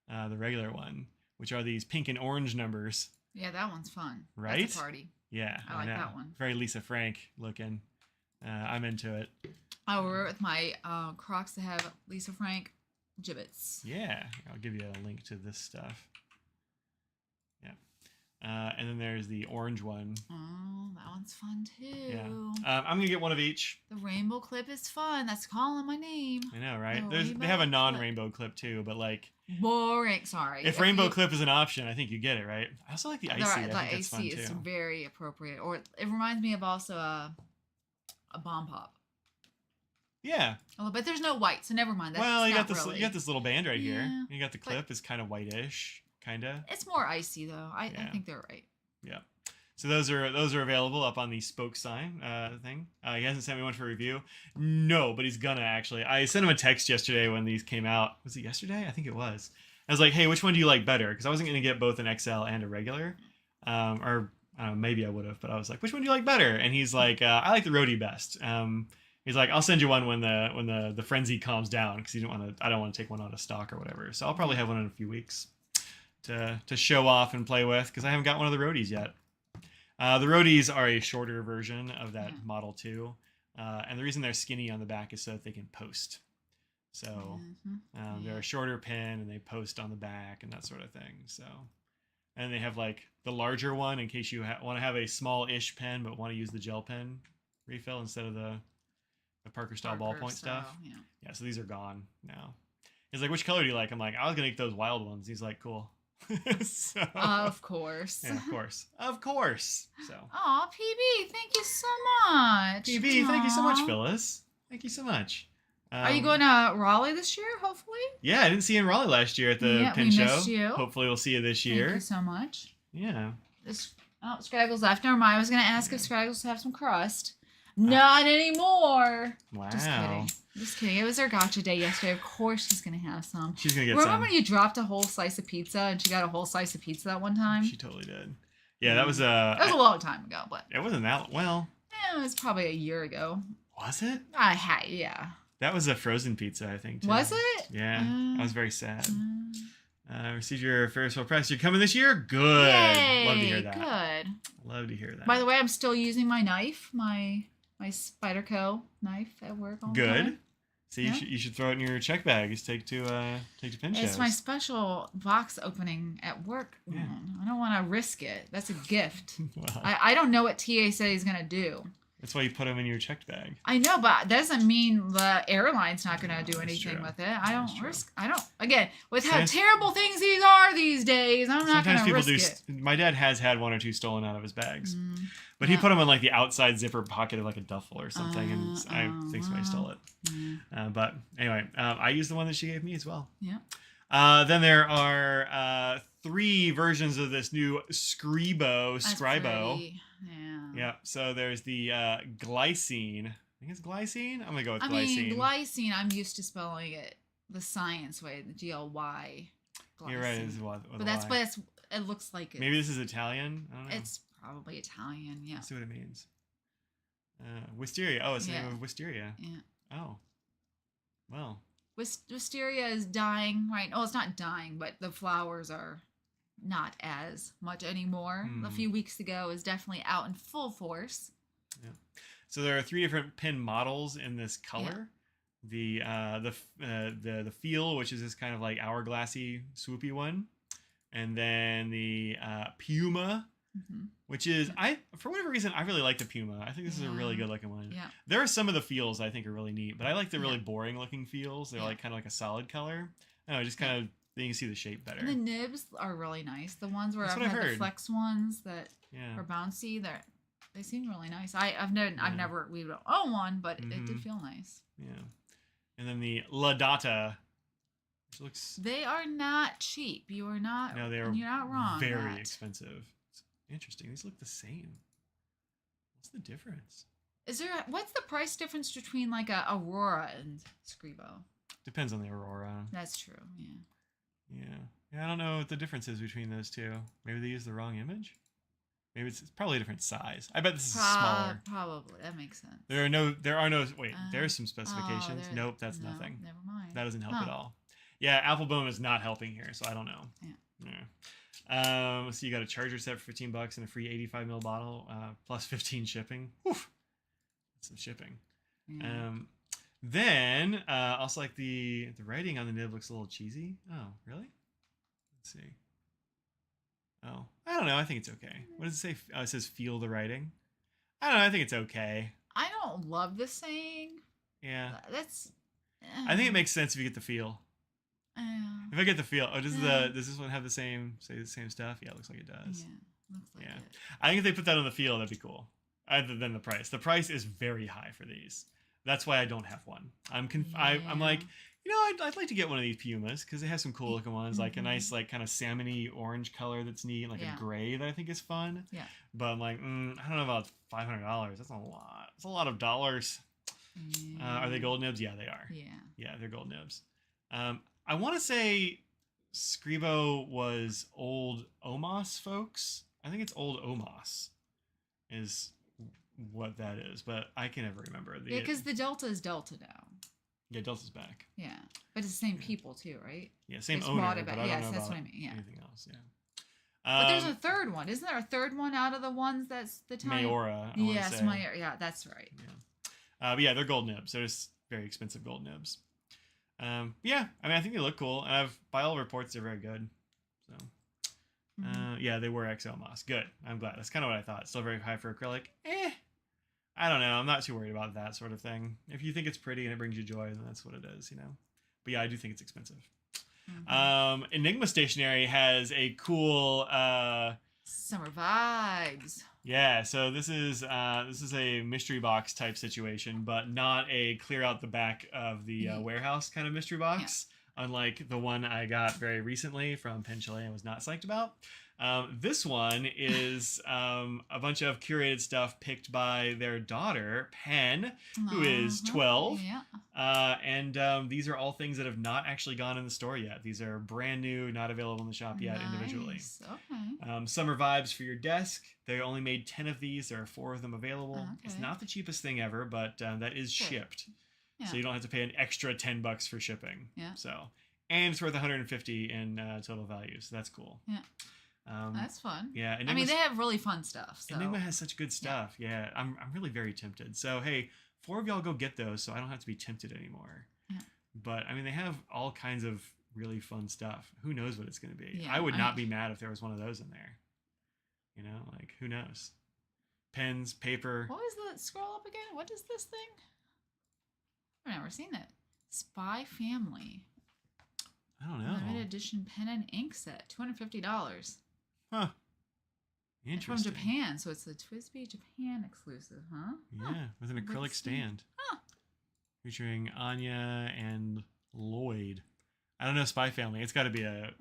the regular one, which are these pink and orange numbers. Yeah, that one's fun. Right? That's a party. Yeah, I like that one. Very Lisa Frank looking. I'm into it. I will wear it with my Crocs that have Lisa Frank gibbets. Yeah, I'll give you a link to this stuff. Yeah. And then there's the orange one. Oh, that one's fun too. Yeah. I'm going to get one of each. The rainbow clip is fun. That's calling my name. I know, right? They have a non-rainbow clip too, but like... Boring, sorry. If rainbow clip is an option, I think you get it, right? I also like the icy. I think it's fun too. The icy is very appropriate. Or it reminds me of also a bomb pop. Yeah. Oh, but there's no white, so never mind. You got this little band right here. You got the clip is kind of whitish, kind of. It's more icy though. I think they're right. Yeah. So those are available up on the spoke sign thing. He hasn't sent me one for review. No, but he's gonna actually. I sent him a text yesterday when these came out. Was it yesterday? I think it was. I was like, hey, which one do you like better? Because I wasn't gonna get both an XL and a regular. Or I don't know, maybe I would have, but I was like, which one do you like better? And he's like, I like the Rhodey best. He's like, I'll send you one when the frenzy calms down because I don't want to take one out of stock or whatever. So I'll probably have one in a few weeks to show off and play with because I haven't got one of the Rhodeys yet. The Rhodeys are a shorter version of that Model 2, and the reason they're skinny on the back is so that they can post. So they're a shorter pin and they post on the back and that sort of thing. So, and they have like the larger one in case you want to have a small-ish pen but want to use the gel pen refill instead of the Parker style ballpoint stuff. Yeah, so these are gone now. He's like, which color do you like? I'm like, I was gonna get those wild ones. He's like, cool. So, of course. Yeah, of course. So. Aw, PB, thank you so much. PB, thank you so much, Phyllis. Thank you so much. Are you going to Raleigh this year? Hopefully. Yeah, I didn't see you in Raleigh last year at the Pin Show. Missed you. Hopefully, we'll see you this year. Thank you so much. Yeah. Scraggle's left. Never mind. I was gonna ask if Scraggles have some crust. Not anymore. Wow. Just kidding. It was our gotcha day yesterday. Of course she's going to have some. She's going to get some. Remember when you dropped a whole slice of pizza and she got a whole slice of pizza that one time? She totally did. Yeah, that was a long time ago, but... It wasn't that... Well... Yeah, it was probably a year ago. Was it? Yeah. That was a frozen pizza, I think, too. Was it? Yeah. I was very sad. Received your Ferris wheel press. You're coming this year? Good. Yay, love to hear that. Good. Love to hear that. By the way, I'm still using my knife, my Spyderco knife at work all the time. So you should throw it in your check bag. Just take to Pin Shows. It's my special box opening at work. Yeah. I don't want to risk it. That's a gift. Well, I don't know what TA said he's going to do. That's why you put them in your checked bag. I know, but that doesn't mean the airline's not going to do anything with it. I don't risk. I don't. Again, with how terrible things these are these days, I'm not going to risk it. My dad has had one or two stolen out of his bags, but he put them in like the outside zipper pocket of like a duffel or something, and I think somebody stole it. But anyway, I used the one that she gave me as well. Yeah. Then there are 3 versions of this new Scribo. That's pretty. Yeah. Yep. So there's the glycine. I think it's glycine. I'm gonna go with I glycine. mean, glycine. I'm used to spelling it the science way, the GLY. Glycine. You're right. It's but that's what it looks like. Maybe this is Italian. I don't know. It's probably Italian. Yeah. Let's see what it means. Wisteria. Oh, it's the name of wisteria. Yeah. Oh. Well. Wisteria is dying, right? Oh, it's not dying, but the flowers are not as much anymore. A few weeks ago, is definitely out in full force. Yeah. So there are 3 different pin models in this color. Yeah. The feel, which is this kind of like hourglassy, swoopy one, and then the Puma. Which is, for whatever reason, I really like the Puma. I think this is a really good looking one. Yeah. There are some of the feels I think are really neat, but I like the really boring looking feels. They're like kind of like a solid color. I don't know, just kind of, then you can see the shape better. And the nibs are really nice. The ones where I've had the flex ones that are bouncy, they seem really nice. I've never, we don't own one, but it did feel nice. Yeah. And then the La Data, which looks... They are not cheap. You're not wrong. Very expensive. Interesting. These look the same. What's the difference? What's the price difference between like a Aurora and Scribo? Depends on the Aurora. That's true. Yeah. Yeah. I don't know what the difference is between those two. Maybe they used the wrong image. Maybe it's probably a different size. I bet this is smaller. Probably. That makes sense. There are no. Wait. There's some specifications. Nope. That's nothing. Never mind. That doesn't help at all. Yeah. Applebaum is not helping here, so I don't know. Yeah. So you got a charger set for $15 and a free 85 ml bottle, plus 15 shipping. Whew. That's some shipping. Yeah. Then also like the writing on the nib looks a little cheesy. Oh, really? Let's see. Oh, I don't know. I think it's okay. What does it say? Oh, it says feel the writing. I don't know. I think it's okay. I don't love the saying. Yeah. That's. I think it makes sense if you get the feel. If I get the feel, does this one have the same stuff? Yeah, it looks like it does. Yeah, looks like it. I think if they put that on the feel, that'd be cool. Other than the price. The price is very high for these. That's why I don't have one. I'm like, I'd like to get one of these Pumas because they have some cool looking ones, like a nice like kind of salmony orange color that's neat, like a gray that I think is fun. Yeah. But I'm like, I don't know about $500. That's a lot. That's a lot of dollars. Yeah. Are they gold nibs? Yeah, they are. Yeah. Yeah, they're gold nibs. I want to say Scribo was old Omos folks. I think it's old Omos is what that is, but I can never remember. Yeah, because the Delta is Delta now. Yeah, Delta's back. Yeah, but it's the same people too, right? Yeah, same owner, but I don't know that's about what I mean. Yeah. anything else. Yeah. But there's a third one. Isn't there a third one out of the ones that's the time? Mayora. Yes, Mayora. Yeah, that's right. Yeah. But yeah, they're gold nibs. They're just very expensive gold nibs. Yeah, I mean, I think they look cool, and by all reports, they're very good. So, yeah, they were XO Moss. Good. I'm glad. That's kind of what I thought. Still very high for acrylic. I don't know. I'm not too worried about that sort of thing. If you think it's pretty and it brings you joy, then that's what it is, But yeah, I do think it's expensive. Enigma Stationery has a cool summer vibes. Yeah, so this is a mystery box type situation, but not a clear out the back of the warehouse kind of mystery box, unlike the one I got very recently from Pen Chalet and was not psyched about. This one is a bunch of curated stuff picked by their daughter, Pen, who is 12. Yeah. And these are all things that have not actually gone in the store yet. These are brand new, not available in the shop yet individually. Okay. Summer vibes for your desk. They only made 10 of these. There are 4 of them available. Okay. It's not the cheapest thing ever, but that is shipped. Yeah. So you don't have to pay an extra $10 for shipping. Yeah. So, and it's worth $150 in total value. So that's cool. Yeah. That's fun. Yeah, I mean, they have really fun stuff. So. Enigma has such good stuff. Yeah, I'm really very tempted. So hey, 4 of y'all go get those, so I don't have to be tempted anymore. Yeah. But I mean, they have all kinds of really fun stuff. Who knows what it's going to be? Yeah, I would not be mad if there was one of those in there. Like who knows? Pens, paper. What was the scroll up again? What is this thing? I've never seen it. Spy Family. I don't know. Limited edition pen and ink set, $250. Huh. Interesting. From Japan, so it's the Twisby Japan exclusive, huh? Yeah, with an acrylic stand. Huh. Featuring Anya and Lloyd. I don't know, Spy Family. It's got to be an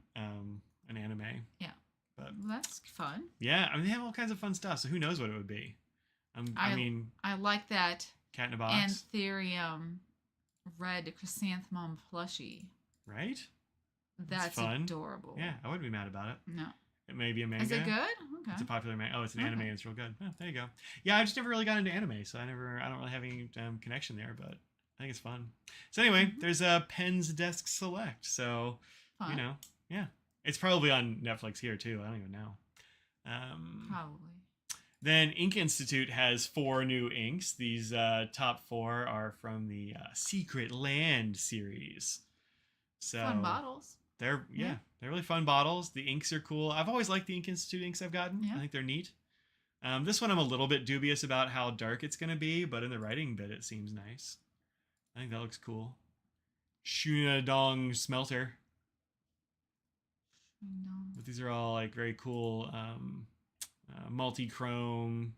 anime. Yeah. But Well, that's fun. yeah, I mean they have all kinds of fun stuff. So who knows what it would be? I mean, I like that Cat in a Box. Anthurium red chrysanthemum plushie. Right? That's fun. Adorable. Yeah, I wouldn't be mad about it. No. It may be a manga. Is it good? Okay. It's a popular manga. Oh, it's an anime. And it's real good. Oh, there you go. Yeah, I just never really got into anime, so I don't really have any connection there, but I think it's fun. So anyway, there's a Penn's Desk Select. So, Fun. you know, yeah. It's probably on Netflix here, too. I don't even know. Probably. Then Ink Institute has 4 new inks. These top 4 are from the Secret Land series. So Fun bottles. They're really fun bottles. The inks are cool. I've always liked the Ink Institute inks I've gotten. Yeah. I think they're neat. This one I'm a little bit dubious about how dark it's going to be, but in the writing bit it seems nice. I think that looks cool. Shunadong Smelter. But these are all like very cool multi-chrome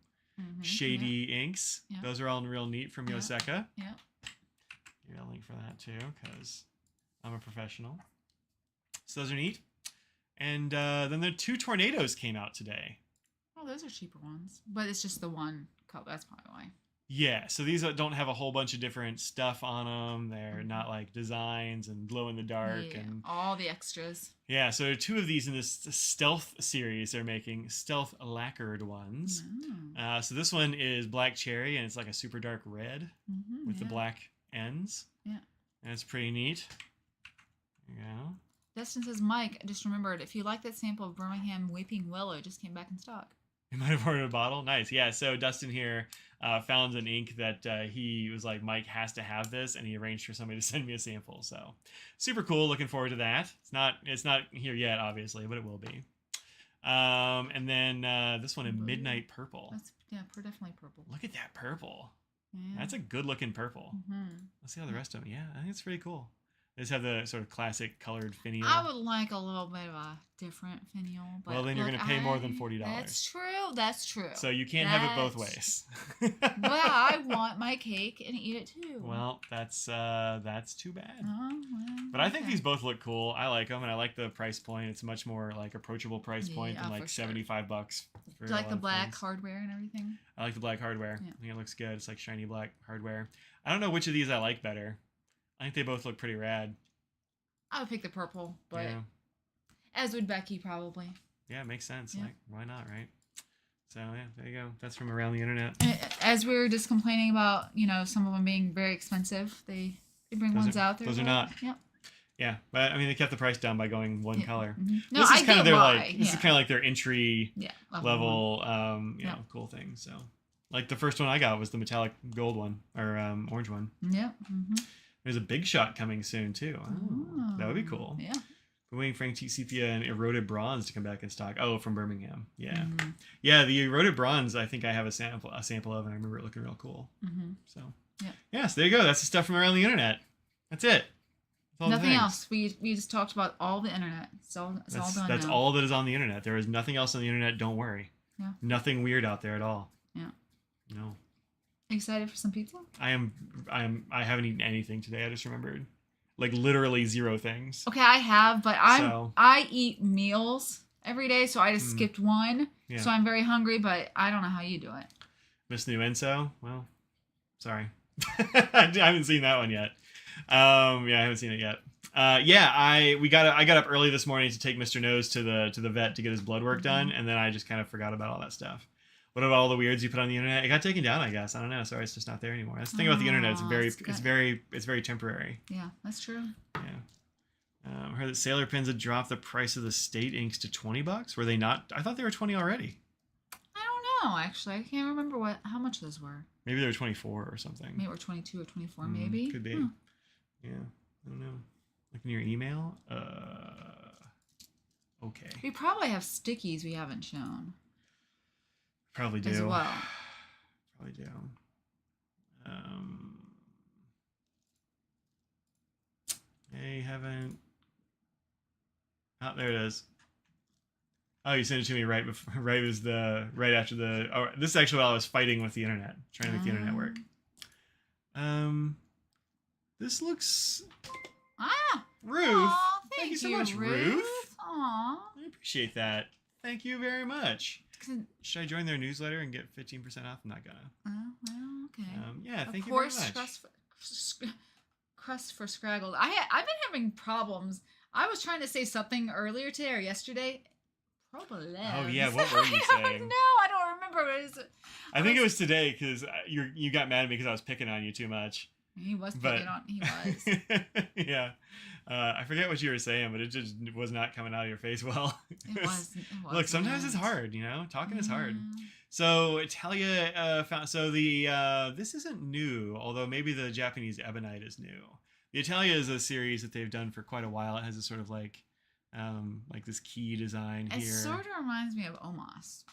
shady inks. Yeah. Those are all real neat from Yoseka. Yeah. Here, I'll link for that too because I'm a professional. So those are neat. And then the 2 tornadoes came out today. Oh, those are cheaper ones. But it's just the one color. That's probably why. Yeah, so these don't have a whole bunch of different stuff on them. They're not like designs and glow in the dark and all the extras. Yeah, so 2 of these in this stealth series they're making, stealth lacquered ones. So this one is black cherry and it's like a super dark red with the black ends. Yeah. And it's pretty neat. There you go. Dustin says, Mike, I just remembered, if you like that sample of Birmingham Weeping Willow, it just came back in stock. You might have ordered a bottle. Nice. Yeah, so Dustin here found an ink that he was like, Mike has to have this, and he arranged for somebody to send me a sample. So super cool. Looking forward to that. It's not here yet, obviously, but it will be. And then this one in Midnight Purple. That's definitely purple. Look at that purple. Yeah. That's a good looking purple. Let's see how the rest of them. Yeah, I think it's pretty cool. They just have the sort of classic colored finial. I would like a little bit of a different finial. But well, then you're going to pay more than $40. That's true. So you can't have it both ways. But I want my cake and eat it too. Well, that's too bad. Well, but I think these both look cool. I like them, and I like the price point. It's a much more like approachable price point than like $75. Do you like the black hardware and everything? I like the black hardware. Yeah. I think it looks good. It's like shiny black hardware. I don't know which of these I like better. I think they both look pretty rad. I would pick the purple, but as would Becky probably. Yeah, it makes sense. Yeah. Like, why not, right? So yeah, there you go. That's from around the internet. As we were just complaining about, some of them being very expensive, they bring ones out there. Those are not. Yep. Yeah, but I mean, they kept the price down by going one color. No, this is kind of their this is kind of like their entry level, cool thing. So, like the first one I got was the metallic gold one or orange one. Yep. There's a big shot coming soon too. Oh, that would be cool. Yeah. We're waiting for antique sepia and eroded bronze to come back in stock. Oh, from Birmingham. Yeah. Yeah, the eroded bronze I think I have a sample of, and I remember it looking real cool. So so there you go. That's the stuff from around the internet. That's it. That's nothing else. We just talked about all the internet. It's all done. That's now. all that is on the internet. There is nothing else on the internet. Don't worry. Yeah. Nothing weird out there at all. Yeah. No. Excited for some pizza? I haven't eaten anything today. I just remembered, like literally 0 things. Okay, I have, but I eat meals every day, so I just skipped one. Yeah. So I'm very hungry, but I don't know how you do it. Miss New Enso? Well, sorry, I haven't seen that one yet. I haven't seen it yet. I got up early this morning to take Mr. Nose to the vet to get his blood work done, and then I just kind of forgot about all that stuff. What about all the weirds you put on the internet? It got taken down, I guess. I don't know. Sorry, it's just not there anymore. That's the thing about the internet. It's very temporary. Yeah, that's true. Yeah. I heard that Sailor Pins had dropped the price of the state inks to $20. Were they not? I thought they were 20 already. I don't know. Actually, I can't remember how much those were. Maybe they were 24 or something. Maybe they were 22 or 24. Maybe. Could be. Yeah. I don't know. Look in your email. Okay. We probably have stickies we haven't shown. Probably do. As well. Probably do. They haven't. Oh, there it is. Oh, you sent it to me right after the. Oh, this is actually while I was fighting with the internet, trying to make the internet work. This looks Ah. Ruth. Aw, Thank you so you, much, Ruth. Aw. I appreciate that. Thank you very much. Should I join their newsletter and get 15% off? I'm not gonna. Well, okay. Yeah, thank you Of very course, much. crust for Scraggle. I've been having problems. I was trying to say something earlier today or yesterday. Problems. Oh yeah, what were you saying? No, I don't remember. I think it was today because you got mad at me because I was picking on you too much. He was picking on. He was. Yeah. I forget what you were saying, but it just was not coming out of your face well. It was. Look, sometimes it's hard, talking is hard. Yeah. So Italia found, so the this isn't new, although maybe the Japanese ebonite is new. The Italia is a series that they've done for quite a while. It has a sort of like this key design here. It sort of reminds me of Omos.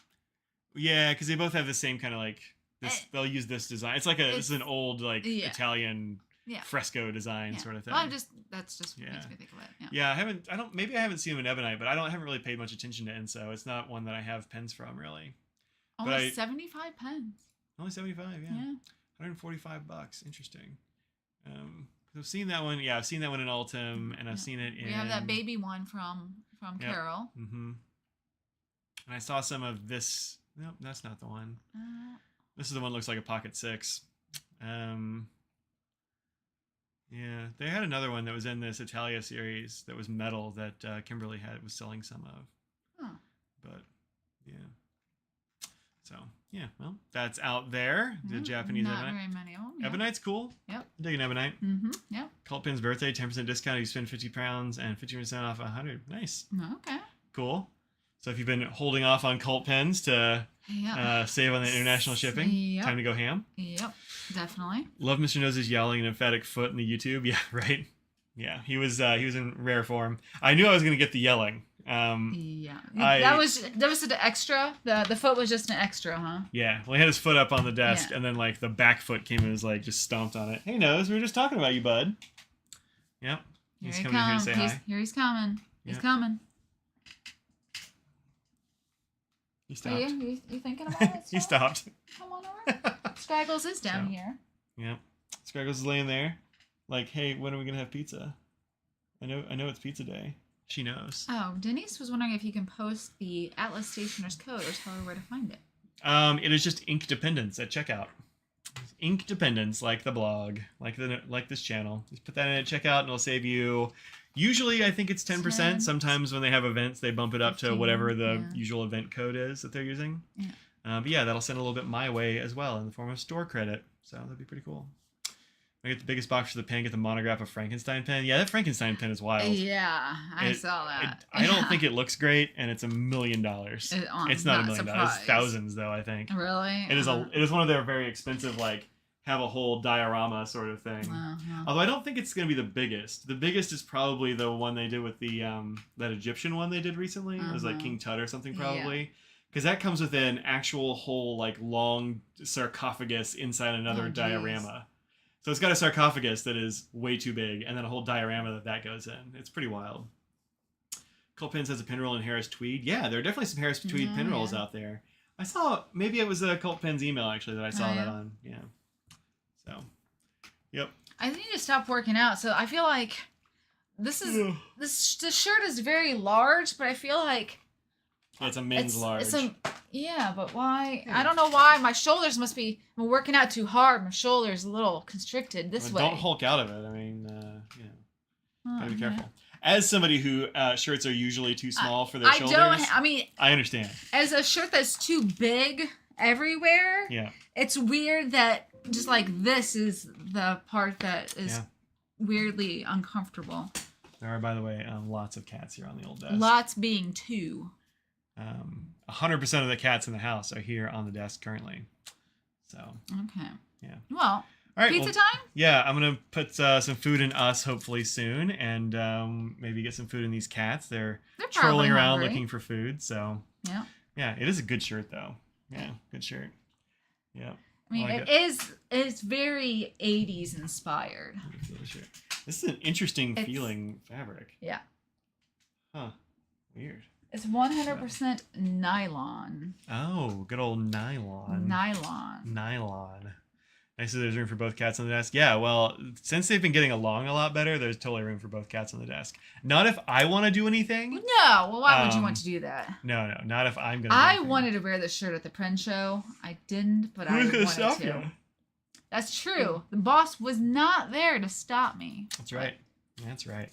Yeah, because they both have the same kind of like this. They'll use this design. It's like this is an old like Italian fresco design sort of thing. Well, that's just what makes me think of it. Yeah. Maybe I haven't seen them in ebonite, but I haven't really paid much attention to Enso. It's not one that I have pens from really. Only 75 pens. Only 75, yeah. $145. Interesting. I've seen that one. Yeah, I've seen that one in Altum, and I've seen it in. We have that baby one from Carol. Mm-hmm. And I saw some of this. Nope, that's not the one. This is the one that looks like a Pocket 6. Yeah, they had another one that was in this Italia series that was metal that Kimberly was selling some of. Huh. But yeah. So yeah, well, that's out there. The Japanese not ebonite. Very many of them. Yep. Ebonite's cool. Yep. I'm digging ebonite. Mm-hmm. Yep. Cult Pin's birthday, 10% discount. You spend 50 pounds and 50% off 100. Nice. Okay. Cool. So if you've been holding off on Cult Pens to save on the international shipping, time to go ham. Yep. Definitely. Love Mr. Nose's yowling and emphatic foot in the YouTube. Yeah, right. Yeah, he was in rare form. I knew I was gonna get the yelling. That was an extra. The foot was just an extra, huh? Yeah. Well, he had his foot up on the desk, and then like the back foot came and was like just stomped on it. Hey, Nose, we were just talking about you, bud. Yep. He's coming here to say hi. Here he's coming. He's coming. He stopped. You thinking about it? He stopped. Come on over. Scraggles is down here. Yep. Scraggles is laying there. Like, hey, when are we gonna have pizza? I know it's pizza day. She knows. Oh, Denise was wondering if you can post the Atlas Stationer's code or tell her where to find it. It is just Ink Dependence at checkout. Ink Dependence, like the blog, like this channel. Just put that in at checkout, and it'll save you. Usually, I think it's 10%. Sometimes when they have events, they bump it up 15, to whatever the usual event code is that they're using. Yeah. But yeah, that'll send a little bit my way as well in the form of store credit. So that'd be pretty cool. I get the biggest box for the pen, get the monograph of Frankenstein pen. Yeah, that Frankenstein pen is wild. Yeah, I saw that. I don't think it looks great, and it's $1 million. It's not $1 million. It's thousands, though, I think. Really? It is one of their very expensive, like, have a whole diorama sort of thing. Although I don't think it's going to be the biggest. The biggest is probably the one they did with the that Egyptian one they did recently. It was like King Tut or something, probably. Because that comes with an actual whole, like, long sarcophagus inside another diorama. So it's got a sarcophagus that is way too big, and then a whole diorama that goes in. It's pretty wild. Cult Pens has a pinroll in Harris Tweed. Yeah, there are definitely some Harris Tweed pinrolls out there. I saw, maybe it was a Cult Pens email, actually, that I saw that on. Yeah. So, yep. I need to stop working out. So I feel like this shirt is very large, but I feel like it's a men's large. But why? I don't know why. My shoulders must be. I'm working out too hard. My shoulders a little constricted this way. Don't Hulk out of it. I mean, gotta be careful. As somebody who shirts are usually too small for their shoulders. I understand. As a shirt that's too big everywhere. Yeah. It's weird that just like this is the part that is weirdly uncomfortable. There are, by the way, lots of cats here on the old desk. Lots being 2. 100% of the cats in the house are here on the desk currently. So. Okay. Yeah. Well, all right, pizza time? Yeah, I'm going to put some food in us hopefully soon, and maybe get some food in these cats. They're trolling around looking for food, so. Yeah. Yeah, it is a good shirt, though. Yeah, good shirt. Yeah. I mean, it's very 80s inspired. This is an interesting feeling fabric. Yeah. Huh. Weird. It's 100% nylon. Oh, good old nylon. Nylon. Nylon. I said there's room for both cats on the desk. Yeah, well, since they've been getting along a lot better, there's totally room for both cats on the desk. Not if I want to do anything. No, well, why would you want to do that? No, not if I'm gonna. I wanted to wear this shirt at the Prince show. I didn't, but I wanted stop to. you? That's true. The boss was not there to stop me. That's right. That's right.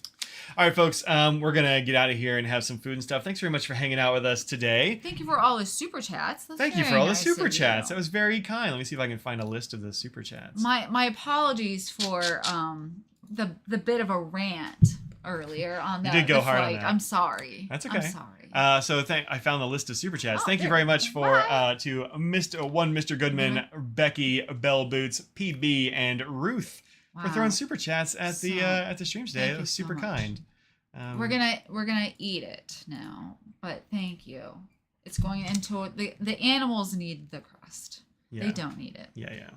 All right, folks, we're going to get out of here and have some food and stuff. Thanks very much for hanging out with us today. Thank you for all the super chats. Thank you for all the super chats. That was very kind. Let me see if I can find a list of the super chats. My apologies for the bit of a rant earlier on that. You did go hard flight. on that. I'm sorry. That's okay. I'm sorry. So I found the list of super chats. Oh, Thank you very much for to Mr. Goodman, Becky, Bell Boots, PB, and Ruth for throwing super chats at the stream today. That was super kind. We're gonna eat it now, but thank you. It's going into the animals need the crust. Yeah. They don't need it. Yeah.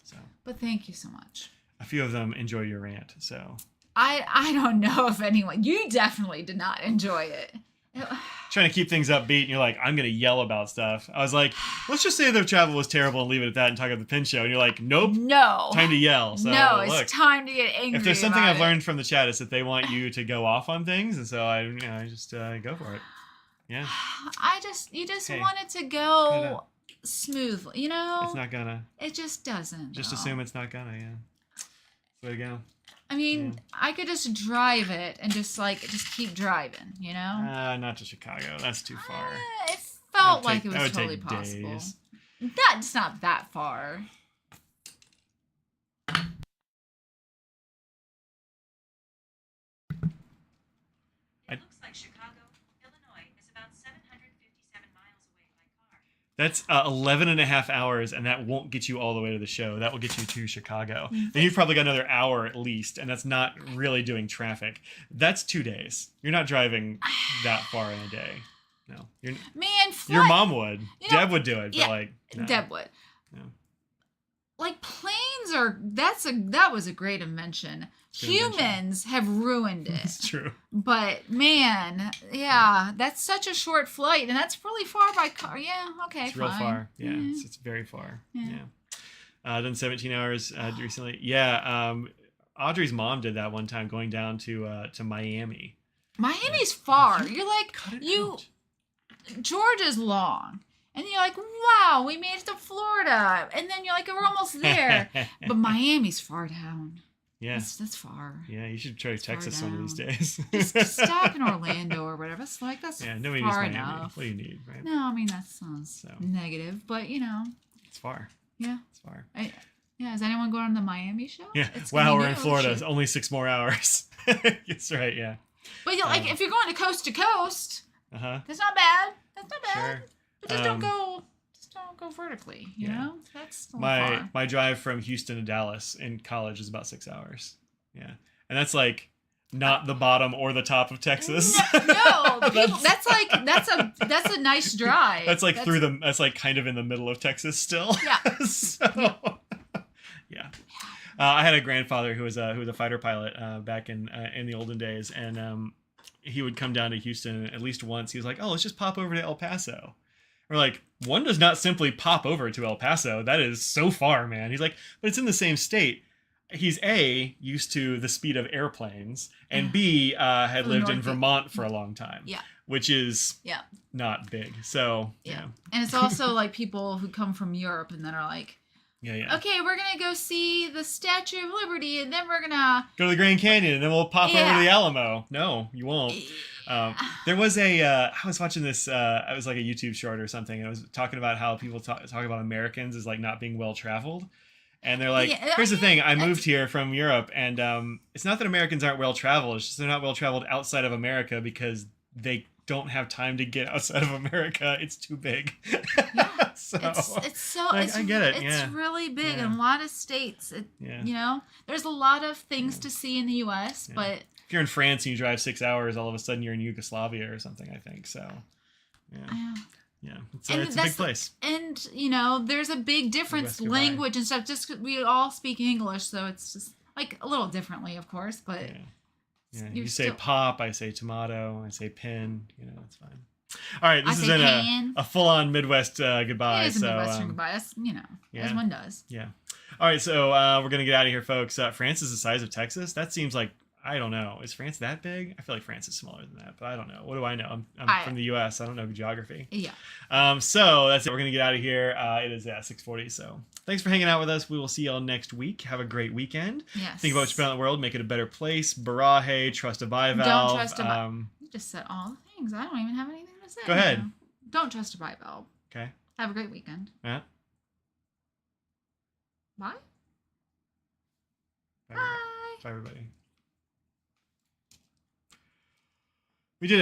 So. But thank you so much. A few of them enjoy your rant, so. I don't know if anyone. You definitely did not enjoy it. Trying to keep things upbeat, and you're like, I'm gonna yell about stuff. I was like, let's just say their travel was terrible and leave it at that and talk about the pin show. And you're like, nope. No. Time to yell. So, no, it's time to get angry. If there's something I've learned from the chat, it's that they want you to go off on things, and so I just go for it. Yeah. You just want it to go smoothly, you know? It's not gonna. It just doesn't. Just assume it's not gonna, yeah. Way to go. I mean, I could just drive it and just keep driving, you know? Not to Chicago. That's too far. It felt like it was totally possible. Days. That's not that far. It looks like Chicago, Illinois is about 757 miles away by car. That's 11 and a half hours, and that won't get you all the way to the show. That will get you to Chicago. Then you've probably got another hour at least, and that's not really doing traffic. That's 2 days. You're not driving that far in a day. No. Your mom would. Deb would do it, but no. Deb would. No. Like planes that was a great invention. Humans have ruined it. It's true. But man, yeah, that's such a short flight, and that's really far by car. Yeah, okay, it's real far. Yeah, it's very far. Yeah. Done 17 hours recently. Yeah. Audrey's mom did that one time, going down to Miami. Miami's far. You're like out. Georgia's long. And you're like, wow, we made it to Florida. And then you're like, we're almost there. But Miami's far down. Yeah. That's far. Yeah, you should try Texas one of these days. just stop in Orlando or whatever. That's nobody far needs Miami. enough. What do you need, right? No, I mean, that sounds negative. But, you know. It's far. Yeah. It's far. Is anyone going on the Miami show? Yeah. Wow, we're in Florida. It's only 6 more hours. That's right, yeah. But if you're going to coast, that's not bad. That's not bad. Sure. But just don't go vertically, you know? That's far. My drive from Houston to Dallas in college is about 6 hours. Yeah. And that's like not the bottom or the top of Texas. No, that's a nice drive. That's like kind of in the middle of Texas still. Yeah. So yeah. I had a grandfather who was a fighter pilot back in the olden days, and he would come down to Houston at least once. He was like, "Oh, let's just pop over to El Paso." We're like, one does not simply pop over to El Paso. That is so far, man. He's like, but it's in the same state. He's A, used to the speed of airplanes, and B, had lived in Vermont for a long time. Yeah. Which is not big. So, yeah. And it's also like people who come from Europe and then are like, okay, we're going to go see the Statue of Liberty, and then we're going to go to the Grand Canyon, and then we'll pop over to the Alamo. No, you won't. There was I was watching this, it was like a YouTube short or something, and it was talking about how people talk about Americans as like not being well-traveled. And they're like, here's the thing, I moved here from Europe, and it's not that Americans aren't well-traveled, it's just they're not well-traveled outside of America because they don't have time to get outside of America. It's too big. Yeah. So, I get it. It's really big in a lot of states. You know, there's a lot of things to see in the U.S., but if you're in France and you drive 6 hours, all of a sudden you're in Yugoslavia or something, I think. So, yeah. It's a big place. And, you know, there's a big difference, language and stuff, just 'cause we all speak English, so it's just, like, a little differently, of course, but... Yeah, you say pop, I say tomato, I say pin, you know, it's fine. All right, this has been a full-on Midwest goodbye. It is a Midwestern goodbye, that's, you know, as one does. Yeah. All right, so we're gonna get out of here, folks. France is the size of Texas. That seems like, I don't know. Is France that big? I feel like France is smaller than that, but I don't know. What do I know? I'm from the U.S. I don't know geography. Yeah. So that's it. We're gonna get out of here. It is 6:40. So thanks for hanging out with us. We will see y'all next week. Have a great weekend. Yes. Think about what you put out in the world. Make it a better place. Barahe. Trust a bivalve. Don't trust a bivalve. You just said all the things. I don't even have anything to say. Go ahead. Now. Don't trust a bivalve. Okay. Have a great weekend. Yeah. Bye. Bye. Bye. Bye, everybody. We did it.